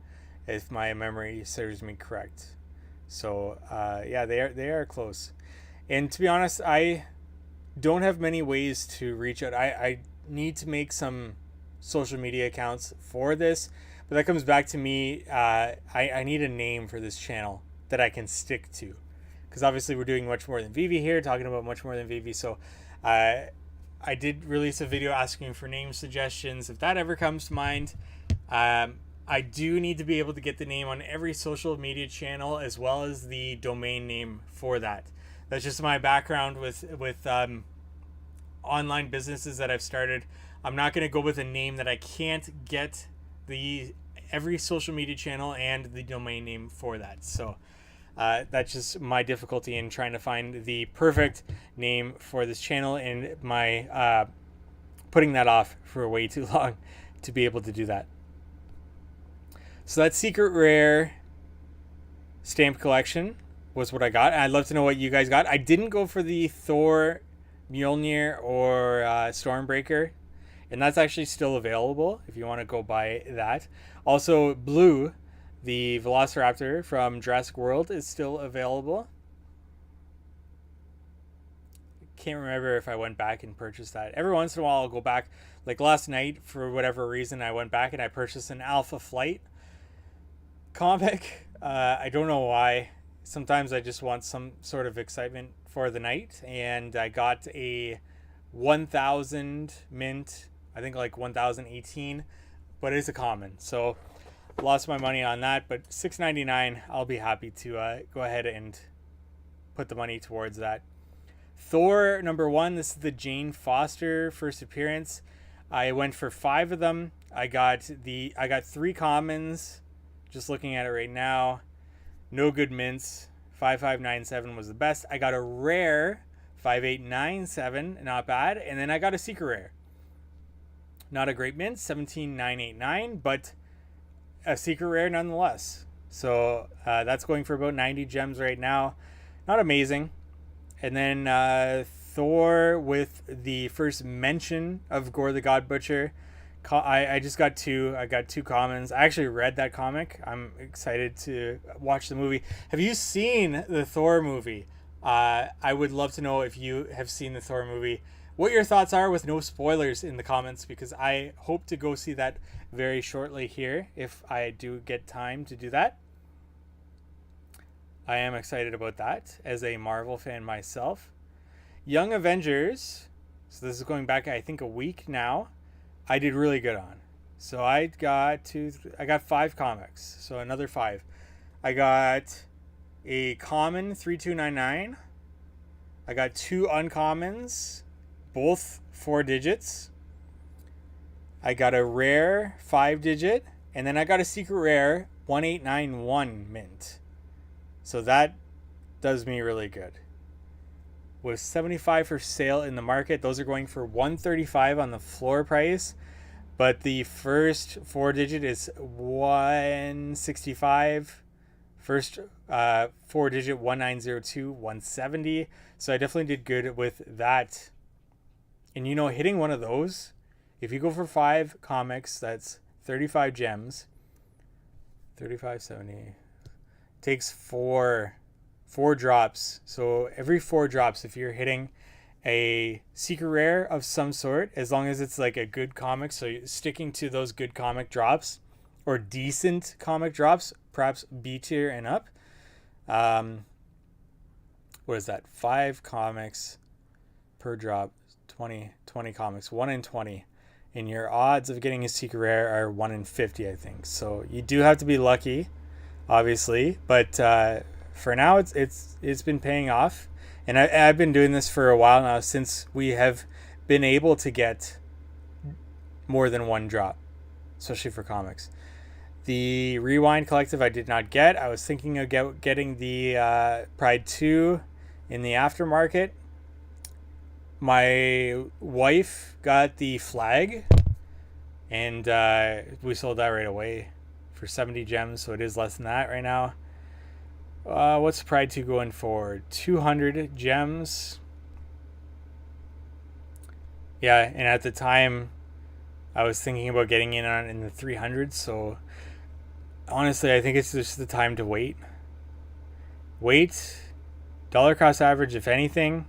if my memory serves me correct. So yeah, they are close. And to be honest, I don't have many ways to reach out. I need to make some social media accounts for this. But that comes back to me. I need a name for this channel that I can stick to, because obviously we're doing much more than VeVe here, talking about much more than VeVe. So I did release a video asking for name suggestions. If that ever comes to mind, I do need to be able to get the name on every social media channel as well as the domain name for that. That's just my background with online businesses that I've started. I'm not going to go with a name that I can't get every social media channel and the domain name for that. So that's just my difficulty in trying to find the perfect name for this channel, and my putting that off for way too long to be able to do that. So that secret rare stamp collection was what I got. I'd love to know what you guys got. I didn't go for the Thor, Mjolnir, or Stormbreaker. And that's actually still available if you want to go buy that. Also, Blue, the Velociraptor from Jurassic World, is still available. can't remember if I went back and purchased that. Every once in a while I'll go back. Like last night, for whatever reason, I went back and I purchased an Alpha Flight comic. I don't know why. Sometimes I just want some sort of excitement for the night, and I got a 1000 mint, I think like 1018, but it's a common, so lost my money on that. But $6.99, I'll be happy to go ahead and put the money towards that. Thor #1, this is the Jane Foster first appearance. I went for 5 of them. I got 3 commons. Just looking at it right now, no good mints. 5597 was the best. I got a rare 5897, not bad, and then I got a secret rare. Not a great mint, 17989, but a secret rare nonetheless. So that's going for about 90 gems right now. Not amazing. And then Thor with the first mention of Gore the God Butcher. I just got 2. I got 2 commons. I actually read that comic. I'm excited to watch the movie. Have you seen the Thor movie? I would love to know if you have seen the Thor movie, what your thoughts are, with no spoilers in the comments, because I hope to go see that very shortly here if I do get time to do that. I am excited about that as a Marvel fan myself. Young Avengers. So this is going back, I think, a week now. I did really good on. So I got 5 comics. So another 5. I got a common 3299. I got 2 uncommons, both 4 digits. I got a rare 5 digit, and then I got a secret rare 1891 mint. So that does me really good. With 75 for sale in the market, those are going for 135 on the floor price, but the first 4 digit is 165. First 4 digit 1902, 170. So I definitely did good with that. And you know, hitting one of those, if you go for 5 comics, that's 35 gems. 3570 takes 4 drops. So every 4 drops, if you're hitting a secret rare of some sort, as long as it's like a good comic, so you're sticking to those good comic drops or decent comic drops, perhaps B tier and up. What is that? 5 comics per drop, 20 comics, 1 in 20. And your odds of getting a secret rare are 1 in 50, I think. So you do have to be lucky, obviously, but for now it's been paying off. And I've been doing this for a while now, since we have been able to get more than 1 drop, especially for comics. The Rewind Collective I did not get. I was thinking of getting the Pride 2 in the aftermarket. My wife got the Flag, and we sold that right away for 70 gems, so it is less than that right now. What's Pride 2 going for? 200 gems. Yeah, and at the time, I was thinking about getting in the 300s, so honestly, I think it's just the time to wait. Dollar cost average, if anything.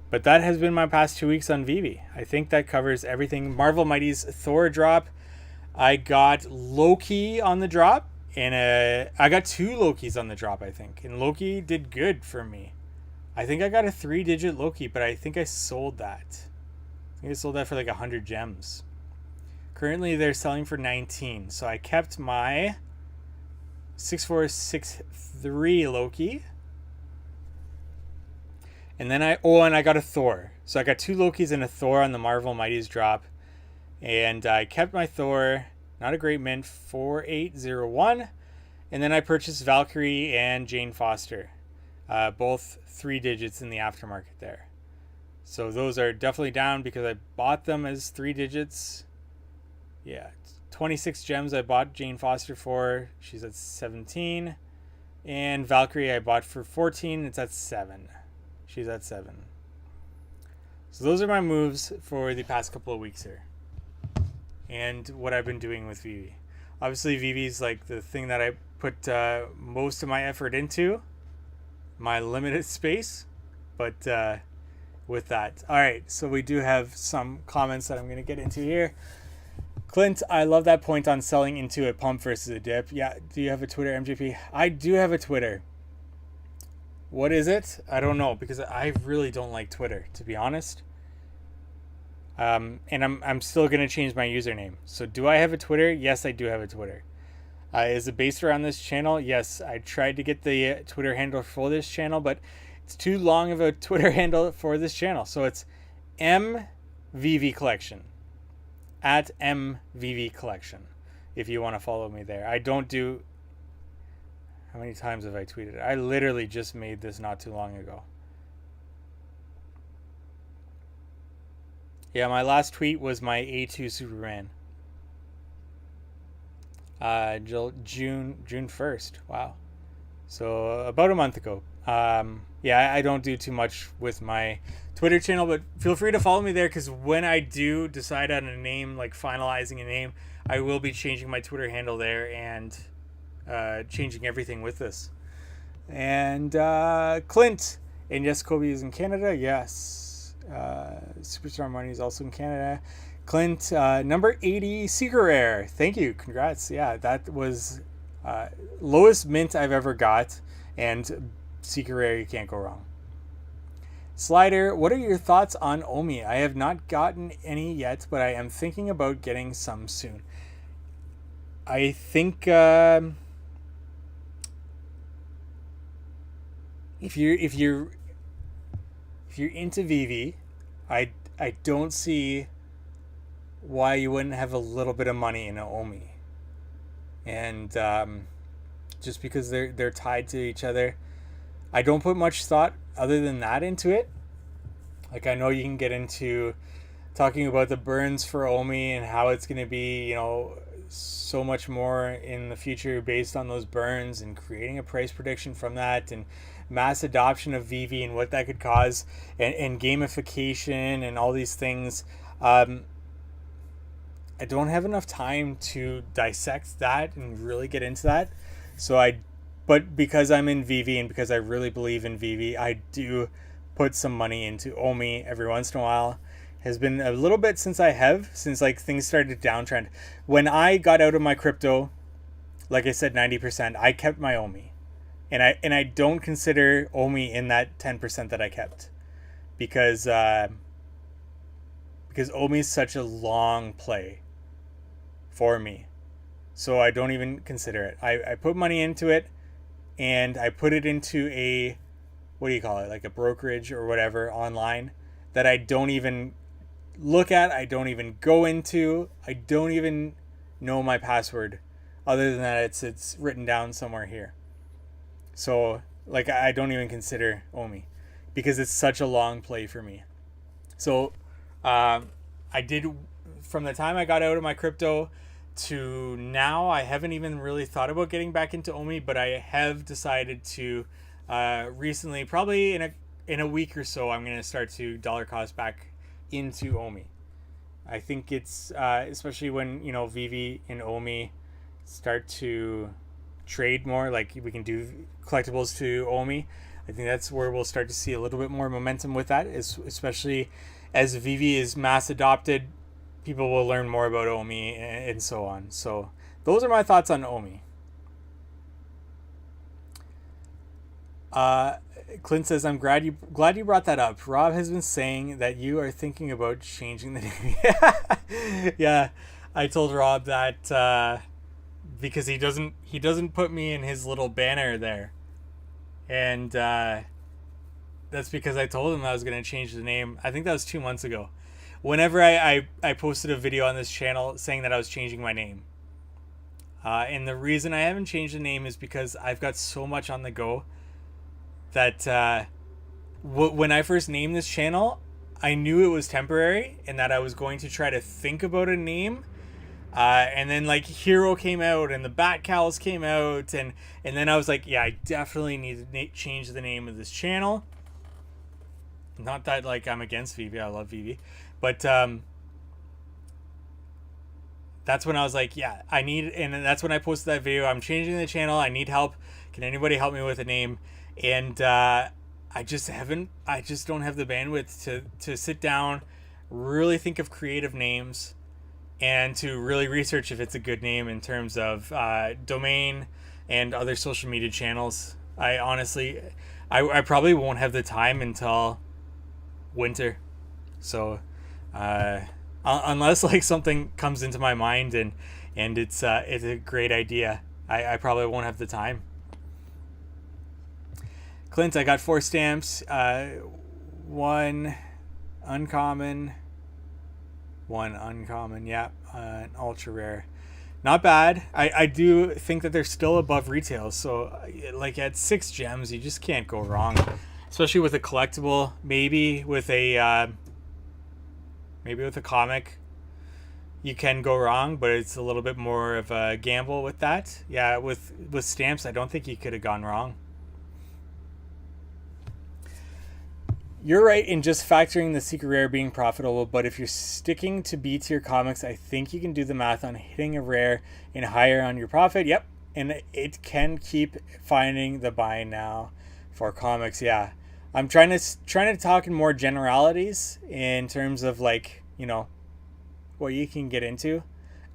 But that has been my past 2 weeks on VeVe. I think that covers everything. Marvel Mighty's Thor drop. I got Loki on the drop. And I got 2 Lokis on the drop, I think. And Loki did good for me. I think I got a 3-digit Loki, but I think I sold that. I think I sold that for like 100 gems. Currently, they're selling for 19. So I kept my 6463 Loki. And then I got a Thor. So I got 2 Lokis and a Thor on the Marvel Mighty's drop. And I kept my Thor. Not a great mint, 4801. And then I purchased Valkyrie and Jane Foster. Both 3 digits in the aftermarket there. So those are definitely down because I bought them as 3 digits. Yeah, 26 gems I bought Jane Foster for. She's at 17. And Valkyrie I bought for 14. It's at 7. She's at 7. So those are my moves for the past couple of weeks here. And what I've been doing with VeVe. Obviously, VeVe is like the thing that I put most of my effort into. My limited space. But with that. All right, so we do have some comments that I'm going to get into here. Clint, I love that point on selling into a pump versus a dip. Yeah, do you have a Twitter, MJP? I do have a Twitter. What is it? I don't know, because I really don't like Twitter, to be honest. And I'm still going to change my username. So do I have a Twitter? Yes, I do have a Twitter. Is it based around this channel? Yes, I tried to get the Twitter handle for this channel, but it's too long of a Twitter handle for this channel. So it's VeVe Collection. At VeVe Collection, if you want to follow me there. I don't do... How many times have I tweeted? I literally just made this not too long ago. Yeah, my last tweet was my A2 Superman. June 1st. Wow. So about a month ago. Yeah, I don't do too much with my Twitter channel, but feel free to follow me there, because when I do decide on a name, like finalizing a name, I will be changing my Twitter handle there and changing everything with this. And Clint, and yes, Kobe is in Canada. Yes. Superstar Money is also in Canada. Clint, number 80 Secret Rare. Thank you. Congrats. Yeah, that was lowest mint I've ever got, and Secret Rare, you can't go wrong. Slider, what are your thoughts on Omi? I have not gotten any yet, but I am thinking about getting some soon. I think if you're into VeVe, I don't see why you wouldn't have a little bit of money in Omi. And just because they're tied to each other, I don't put much thought other than that into it. Like, I know you can get into talking about the burns for Omi and how it's going to be, you know, so much more in the future based on those burns, and creating a price prediction from that, and mass adoption of VeVe and what that could cause, and gamification and all these things. I don't have enough time to dissect that and really get into that. But because I'm in VeVe and because I really believe in VeVe, I do put some money into Omi every once in a while. Has been a little bit since like things started to downtrend. When I got out of my crypto, like I said, 90%, I kept my Omi. And I don't consider Omi in that 10% that I kept. Because Omi is such a long play for me. So I don't even consider it. I put money into it, and I put it into a, what do you call it, like a brokerage or whatever online, that I don't even look at, I don't even go into, I don't even know my password, other than that it's written down somewhere here. So like, I don't even consider Omi, because it's such a long play for me. So I did, from the time I got out of my crypto to now, I haven't even really thought about getting back into Omi, but I have decided to recently, probably in a week or so, I'm going to start to dollar cost back into Omi. I think it's especially when, you know, VeVe and Omi start to trade more, like we can do collectibles to Omi. I think that's where we'll start to see a little bit more momentum with that, especially as VeVe is mass adopted. People will learn more about Omi and so on. So those are my thoughts on Omi. Clint says, I'm glad you brought that up. Rob has been saying that you are thinking about changing the name. Yeah, I told Rob that because he doesn't put me in his little banner there. And that's because I told him I was going to change the name. I think that was 2 months ago. Whenever I posted a video on this channel saying that I was changing my name. And the reason I haven't changed the name is because I've got so much on the go that when I first named this channel, I knew it was temporary and that I was going to try to think about a name. And then like HRO came out and the Bat Cows came out, and then I was like, yeah, I definitely need to change the name of this channel. Not that like I'm against VeVe, I love VeVe, but that's when I was like, yeah, I need, and that's when I posted that video. I'm changing the channel. I need help. Can anybody help me with a name? And I just don't have the bandwidth to sit down, really think of creative names, and to really research if it's a good name in terms of domain and other social media channels. I honestly, I probably won't have the time until winter. So, unless like something comes into my mind and it's a great idea, I probably won't have the time. Clint, I got 4 stamps, 1 uncommon, 1 uncommon, yeah, an ultra rare. Not bad. I do think that they're still above retail, so like at 6 gems, you just can't go wrong, especially with a collectible. Maybe with a comic, you can go wrong, but it's a little bit more of a gamble with that. Yeah, with stamps, I don't think you could have gone wrong. You're right in just factoring the secret rare being profitable, but if you're sticking to B tier comics, I think you can do the math on hitting a rare and higher on your profit. Yep, and it can keep finding the buy now for comics. Yeah, I'm trying to talk in more generalities in terms of like, you know, what you can get into.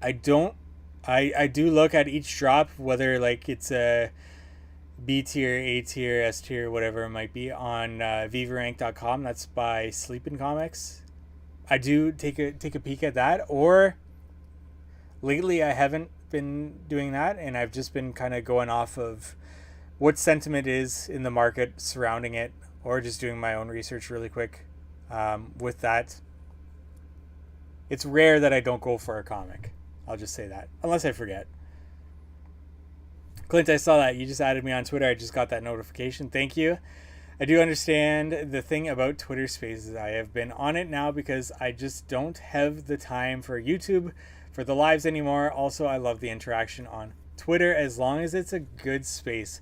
I do look at each drop, whether like it's a B tier, A tier, S tier, whatever it might be, on VeVeRank.com. That's by Sleepin' Comics. I do take a peek at that. Or lately, I haven't been doing that, and I've just been kind of going off of what sentiment is in the market surrounding it, or just doing my own research really quick. With that, it's rare that I don't go for a comic. I'll just say that, unless I forget. Clint, I saw that. You just added me on Twitter. I just got that notification. Thank you. I do understand the thing about Twitter Spaces. I have been on it now because I just don't have the time for YouTube, for the lives anymore. Also, I love the interaction on Twitter as long as it's a good space.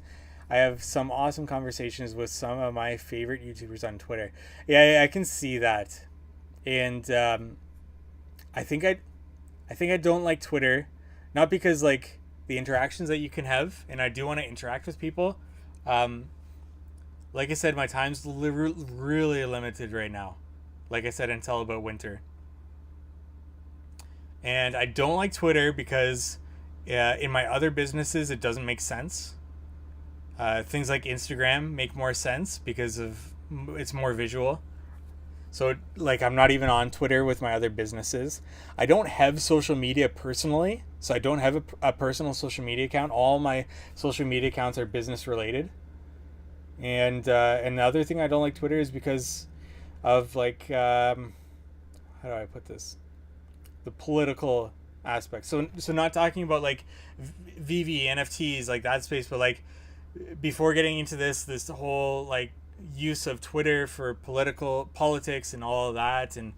I have some awesome conversations with some of my favorite YouTubers on Twitter. Yeah, I can see that. And I think I don't like Twitter, not because like the interactions that you can have, and I do want to interact with people. Like I said, my time's really limited right now. Like I said, until about winter. And I don't like Twitter because in my other businesses, it doesn't make sense. Things like Instagram make more sense because it's more visual. So like I'm not even on Twitter with my other businesses. I don't have social media personally, so I don't have a personal social media account. All my social media accounts are business related. And the other thing I don't like Twitter is because of like how do I put this? The political aspect. So not talking about like VeVe, NFTs, like that space, but like before getting into this whole like use of Twitter for politics and all of that, and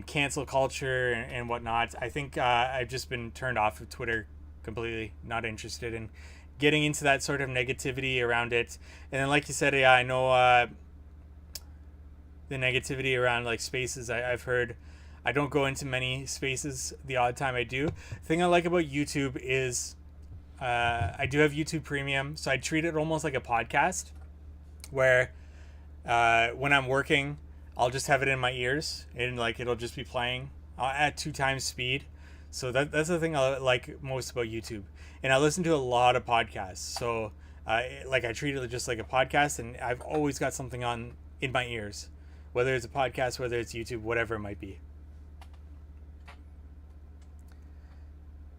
cancel culture and whatnot, I think I've just been turned off of Twitter completely. Not interested in getting into that sort of negativity around it. And then like you said, yeah, I know the negativity around like spaces. I've heard. I don't go into many spaces. The odd time I do. The thing I like about YouTube is I do have YouTube Premium, so I treat it almost like a podcast, where when I'm working, I'll just have it in my ears and like it'll just be playing at 2 times speed. So that's the thing I like most about YouTube. And I listen to a lot of podcasts, so like I treat it just like a podcast, and I've always got something on in my ears, whether it's a podcast, whether it's YouTube, whatever it might be.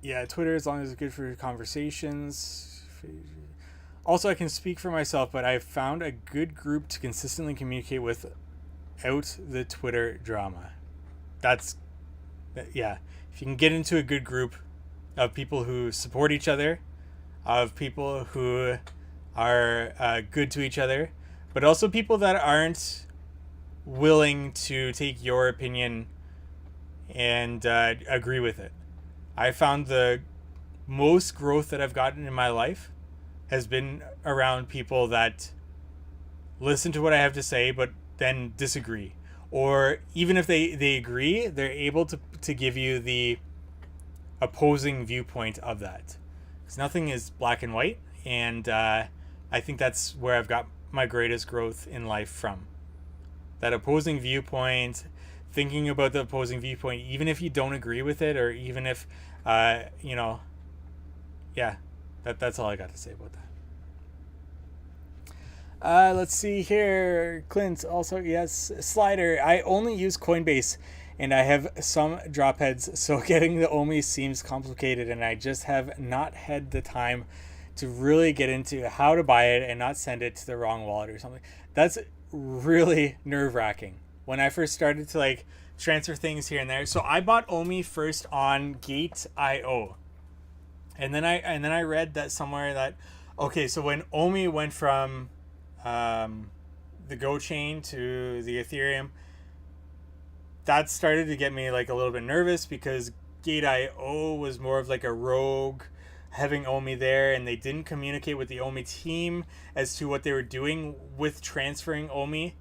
Yeah, Twitter, as long as it's good for conversations. Also, I can speak for myself, but I've found a good group to consistently communicate without the Twitter drama. Yeah. If you can get into a good group of people who support each other, of people who are good to each other, but also people that aren't willing to take your opinion and agree with it. I found the most growth that I've gotten in my life has been around people that listen to what I have to say, but then disagree. Or even if they agree, they're able to give you the opposing viewpoint of that. Because nothing is black and white. And I think that's where I've got my greatest growth in life from. That opposing viewpoint, thinking about the opposing viewpoint, even if you don't agree with it, or even if, that's all I got to say about that. Let's see here. Clint also, yes. Slider, I only use Coinbase and I have some drop heads, so getting the OMI seems complicated and I just have not had the time to really get into how to buy it and not send it to the wrong wallet or something. That's really nerve-wracking when I first started to like transfer things here and there. So I bought OMI first on Gate.io. And then I read that somewhere that, okay, so when OMI went from the Go chain to the Ethereum, that started to get me like a little bit nervous because Gate.io was more of like a rogue having OMI there, and they didn't communicate with the OMI team as to what they were doing with transferring OMI.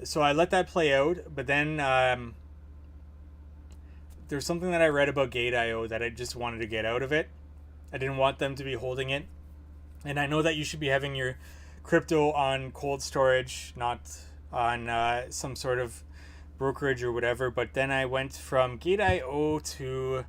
So I let that play out, but then there's something that I read about Gate.io that I just wanted to get out of it. I didn't want them to be holding it. And I know that you should be having your crypto on cold storage, not on some sort of brokerage or whatever. But then I went from Gate.io to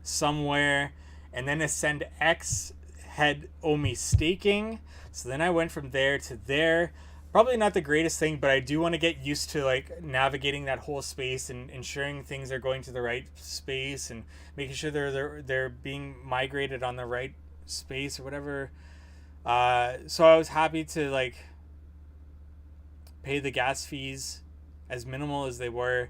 somewhere, and then AscendX had OMI staking. So then I went from there to there. Probably not the greatest thing, but I do want to get used to like navigating that whole space and ensuring things are going to the right space and making sure they're being migrated on the right space or whatever. So I was happy to like pay the gas fees as minimal as they were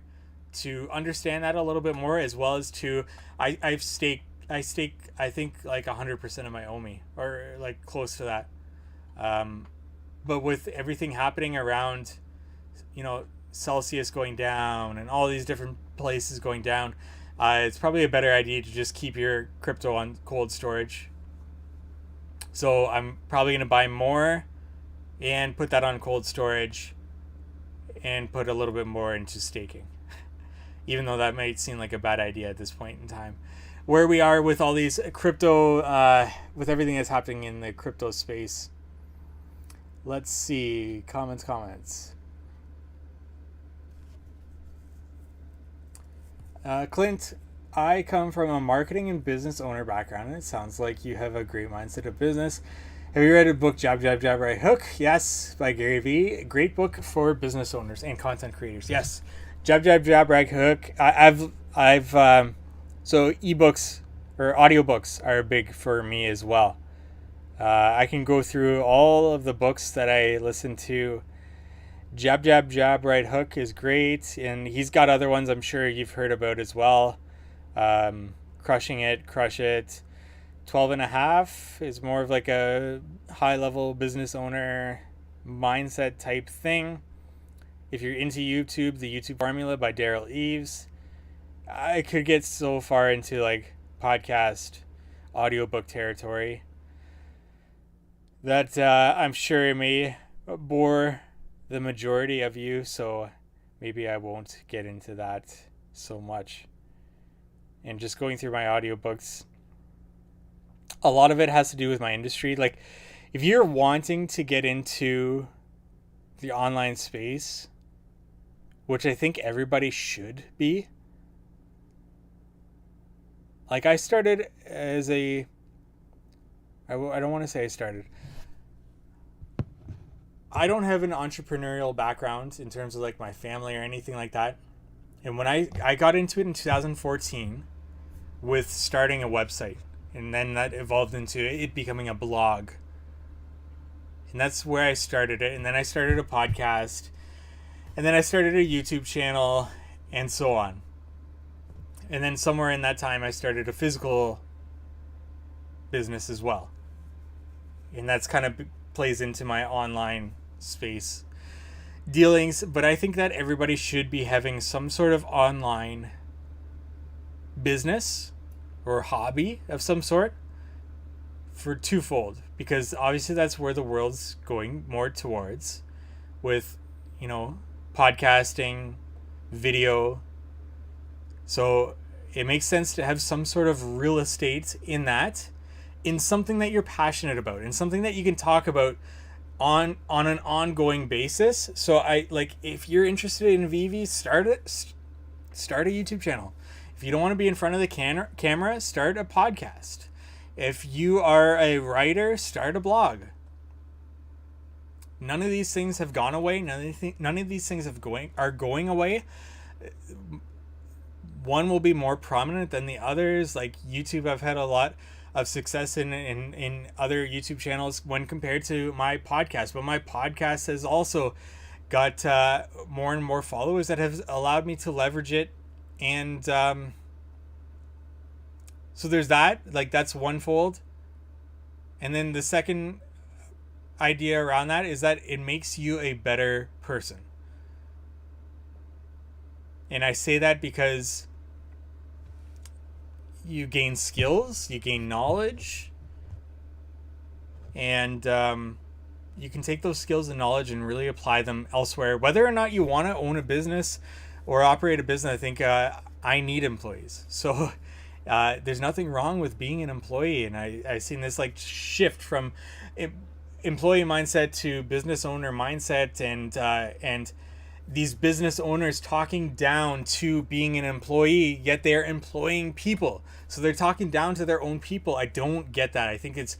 to understand that a little bit more, as well as to I stake I think like 100% of my OMI, or like close to that. But with everything happening around, Celsius going down and all these different places going down, it's probably a better idea to just keep your crypto on cold storage. So I'm probably going to buy more and put that on cold storage and put a little bit more into staking. Even though that might seem like a bad idea at this point in time. Where we are with all these crypto, with everything that's happening in the crypto space. Let's see. Comments. Clint, I come from a marketing and business owner background, and it sounds like you have a great mindset of business. Have you read a book, Jab, Jab, Jab, Right Hook? Yes, by Gary Vee. Great book for business owners and content creators. Yes, Jab, Jab, Jab, Right Hook. So ebooks or audiobooks are big for me as well. I can go through all of the books that I listen to. Jab, Jab, Jab, Right Hook is great. And he's got other ones I'm sure you've heard about as well. Crushing It, Crush It. 12 and a half is more of like a high-level business owner mindset type thing. If you're into YouTube, the YouTube Formula by Daryl Eves. I could get so far into like podcast, audiobook territory that I'm sure it may bore the majority of you, so maybe I won't get into that so much. And just going through my audiobooks, a lot of it has to do with my industry. Like, if you're wanting to get into the online space, which I think everybody should be, like I started as I don't want to say I started. I don't have an entrepreneurial background in terms of like my family or anything like that. And when I got into it in 2014 with starting a website, and then that evolved into it becoming a blog. And that's where I started it. And then I started a podcast, and then I started a YouTube channel, and so on. And then somewhere in that time, I started a physical business as well. And that's kind of plays into my online space dealings. But I think that everybody should be having some sort of online business or hobby of some sort for twofold. Because obviously that's where the world's going more towards with, podcasting, video. So it makes sense to have some sort of real estate in something that you're passionate about, and something that you can talk about on an ongoing basis. So I like, if you're interested in VeVe, start a YouTube channel. If you don't want to be in front of the camera, start a podcast. If you are a writer, start a blog. None of these things have gone away. None of these things are going away. One will be more prominent than the others. Like YouTube, I've had a lot of success in other YouTube channels when compared to my podcast. But my podcast has also got more and more followers that have allowed me to leverage it. And so there's that. Like, that's one fold. And then the second idea around that is that it makes you a better person. And I say that because you gain skills, you gain knowledge, and you can take those skills and knowledge and really apply them elsewhere. Whether or not you want to own a business or operate a business, I think I need employees. So there's nothing wrong with being an employee. And I've seen this like shift from employee mindset to business owner mindset, and these business owners talking down to being an employee, yet they're employing people. So they're talking down to their own people. I don't get that. I think it's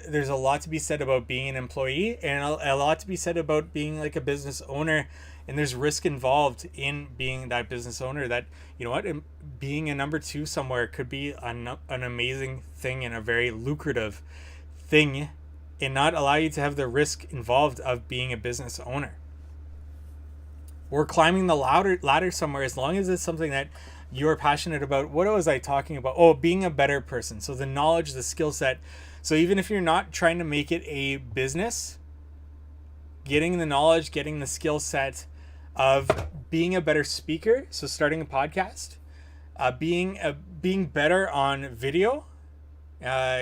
there's a lot to be said about being an employee, and a lot to be said about being like a business owner. And there's risk involved in being that business owner, that, you know what, being a number two somewhere could be an amazing thing and a very lucrative thing, and not allow you to have the risk involved of being a business owner. Or climbing the ladder somewhere, as long as it's something that you're passionate about. What was I talking about? Oh, being a better person. So the knowledge, the skill set. So even if you're not trying to make it a business, getting the knowledge, getting the skill set of being a better speaker. So starting a podcast, being better on video.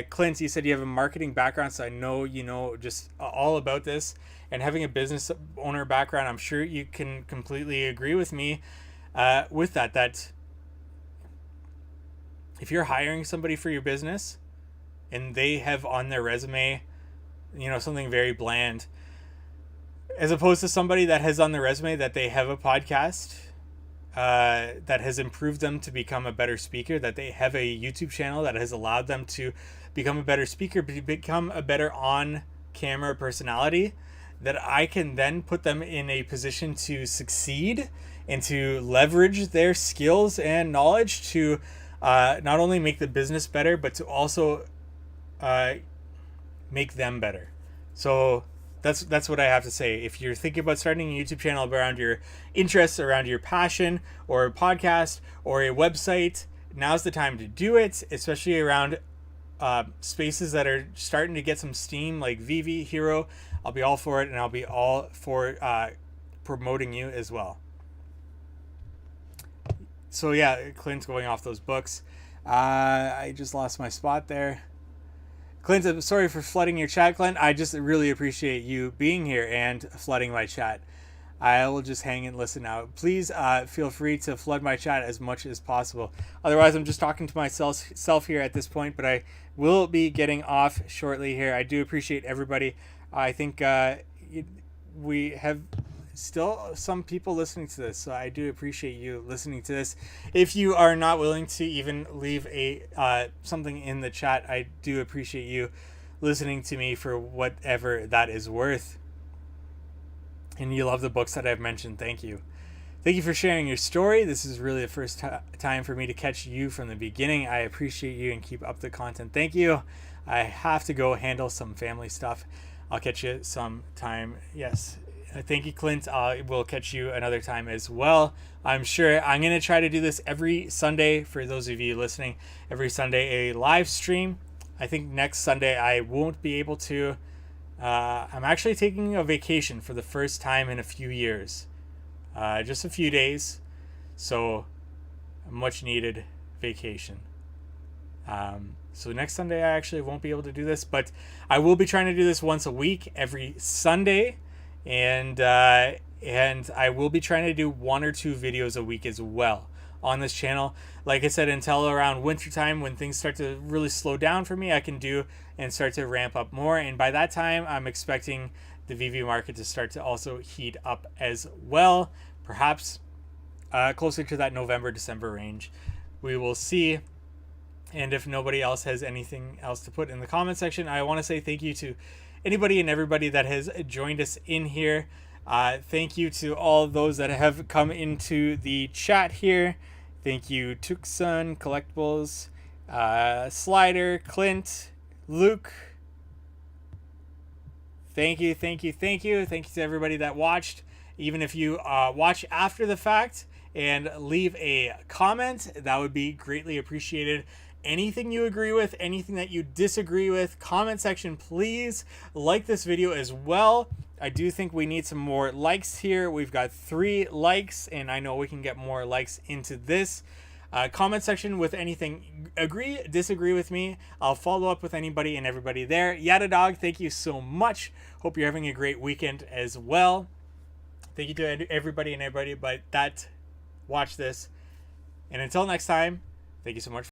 Clint, you said you have a marketing background, so I know you know just all about this. And having a business owner background, I'm sure you can completely agree with me with that. That if you're hiring somebody for your business and they have on their resume, you know, something very bland, as opposed to somebody that has on their resume that they have a podcast that has improved them to become a better speaker, that they have a YouTube channel that has allowed them to become a better speaker, become a better on-camera personality, that I can then put them in a position to succeed and to leverage their skills and knowledge to not only make the business better, but to also make them better. So that's what I have to say. If you're thinking about starting a YouTube channel around your interests, around your passion, or a podcast, or a website, now's the time to do it, especially around spaces that are starting to get some steam, like VeVe, HRO. I'll be all for it, and I'll be all for promoting you as well. So yeah, Clint's going off those books. I just lost my spot there. Clint, I'm sorry for flooding your chat, Clint. I just really appreciate you being here and flooding my chat. I will just hang and listen now. Please feel free to flood my chat as much as possible. Otherwise, I'm just talking to myself here at this point, but I will be getting off shortly here. I do appreciate everybody. I think we have still some people listening to this, so I do appreciate you listening to this. If you are not willing to even leave a something in the chat, I do appreciate you listening to me for whatever that is worth. And you love the books that I've mentioned. Thank you. Thank you for sharing your story. This is really the first time for me to catch you from the beginning. I appreciate you and keep up the content. Thank you. I have to go handle some family stuff. I'll catch you sometime. Yes. Thank you, Clint. I will catch you another time as well. I'm sure I'm going to try to do this every Sunday for those of you listening. Every Sunday, a live stream. I think next Sunday I won't be able to. I'm actually taking a vacation for the first time in a few years. Just a few days. So, a much needed vacation. So next Sunday I actually won't be able to do this, but I will be trying to do this once a week, every Sunday. And I will be trying to do 1 or 2 videos a week as well on this channel. Like I said, until around wintertime when things start to really slow down for me, I can do and start to ramp up more. And by that time, I'm expecting the VeVe market to start to also heat up as well, perhaps closer to that November, December range. We will see. And if nobody else has anything else to put in the comment section, I want to say thank you to anybody and everybody that has joined us in here. Thank you to all those that have come into the chat here. Thank you, Tucson, Collectibles, Slider, Clint, Luke. Thank you, thank you, thank you. Thank you to everybody that watched. Even if you watch after the fact and leave a comment, that would be greatly appreciated. Anything you agree with, anything that you disagree with, comment section, please like this video as well. I do think we need some more likes here. We've got 3 likes, and I know we can get more likes into this. Comment section with anything, agree, disagree with me. I'll follow up with anybody and everybody there. Yada Dog, thank you so much. Hope you're having a great weekend as well. Thank you to everybody and everybody that watch this. And until next time, thank you so much.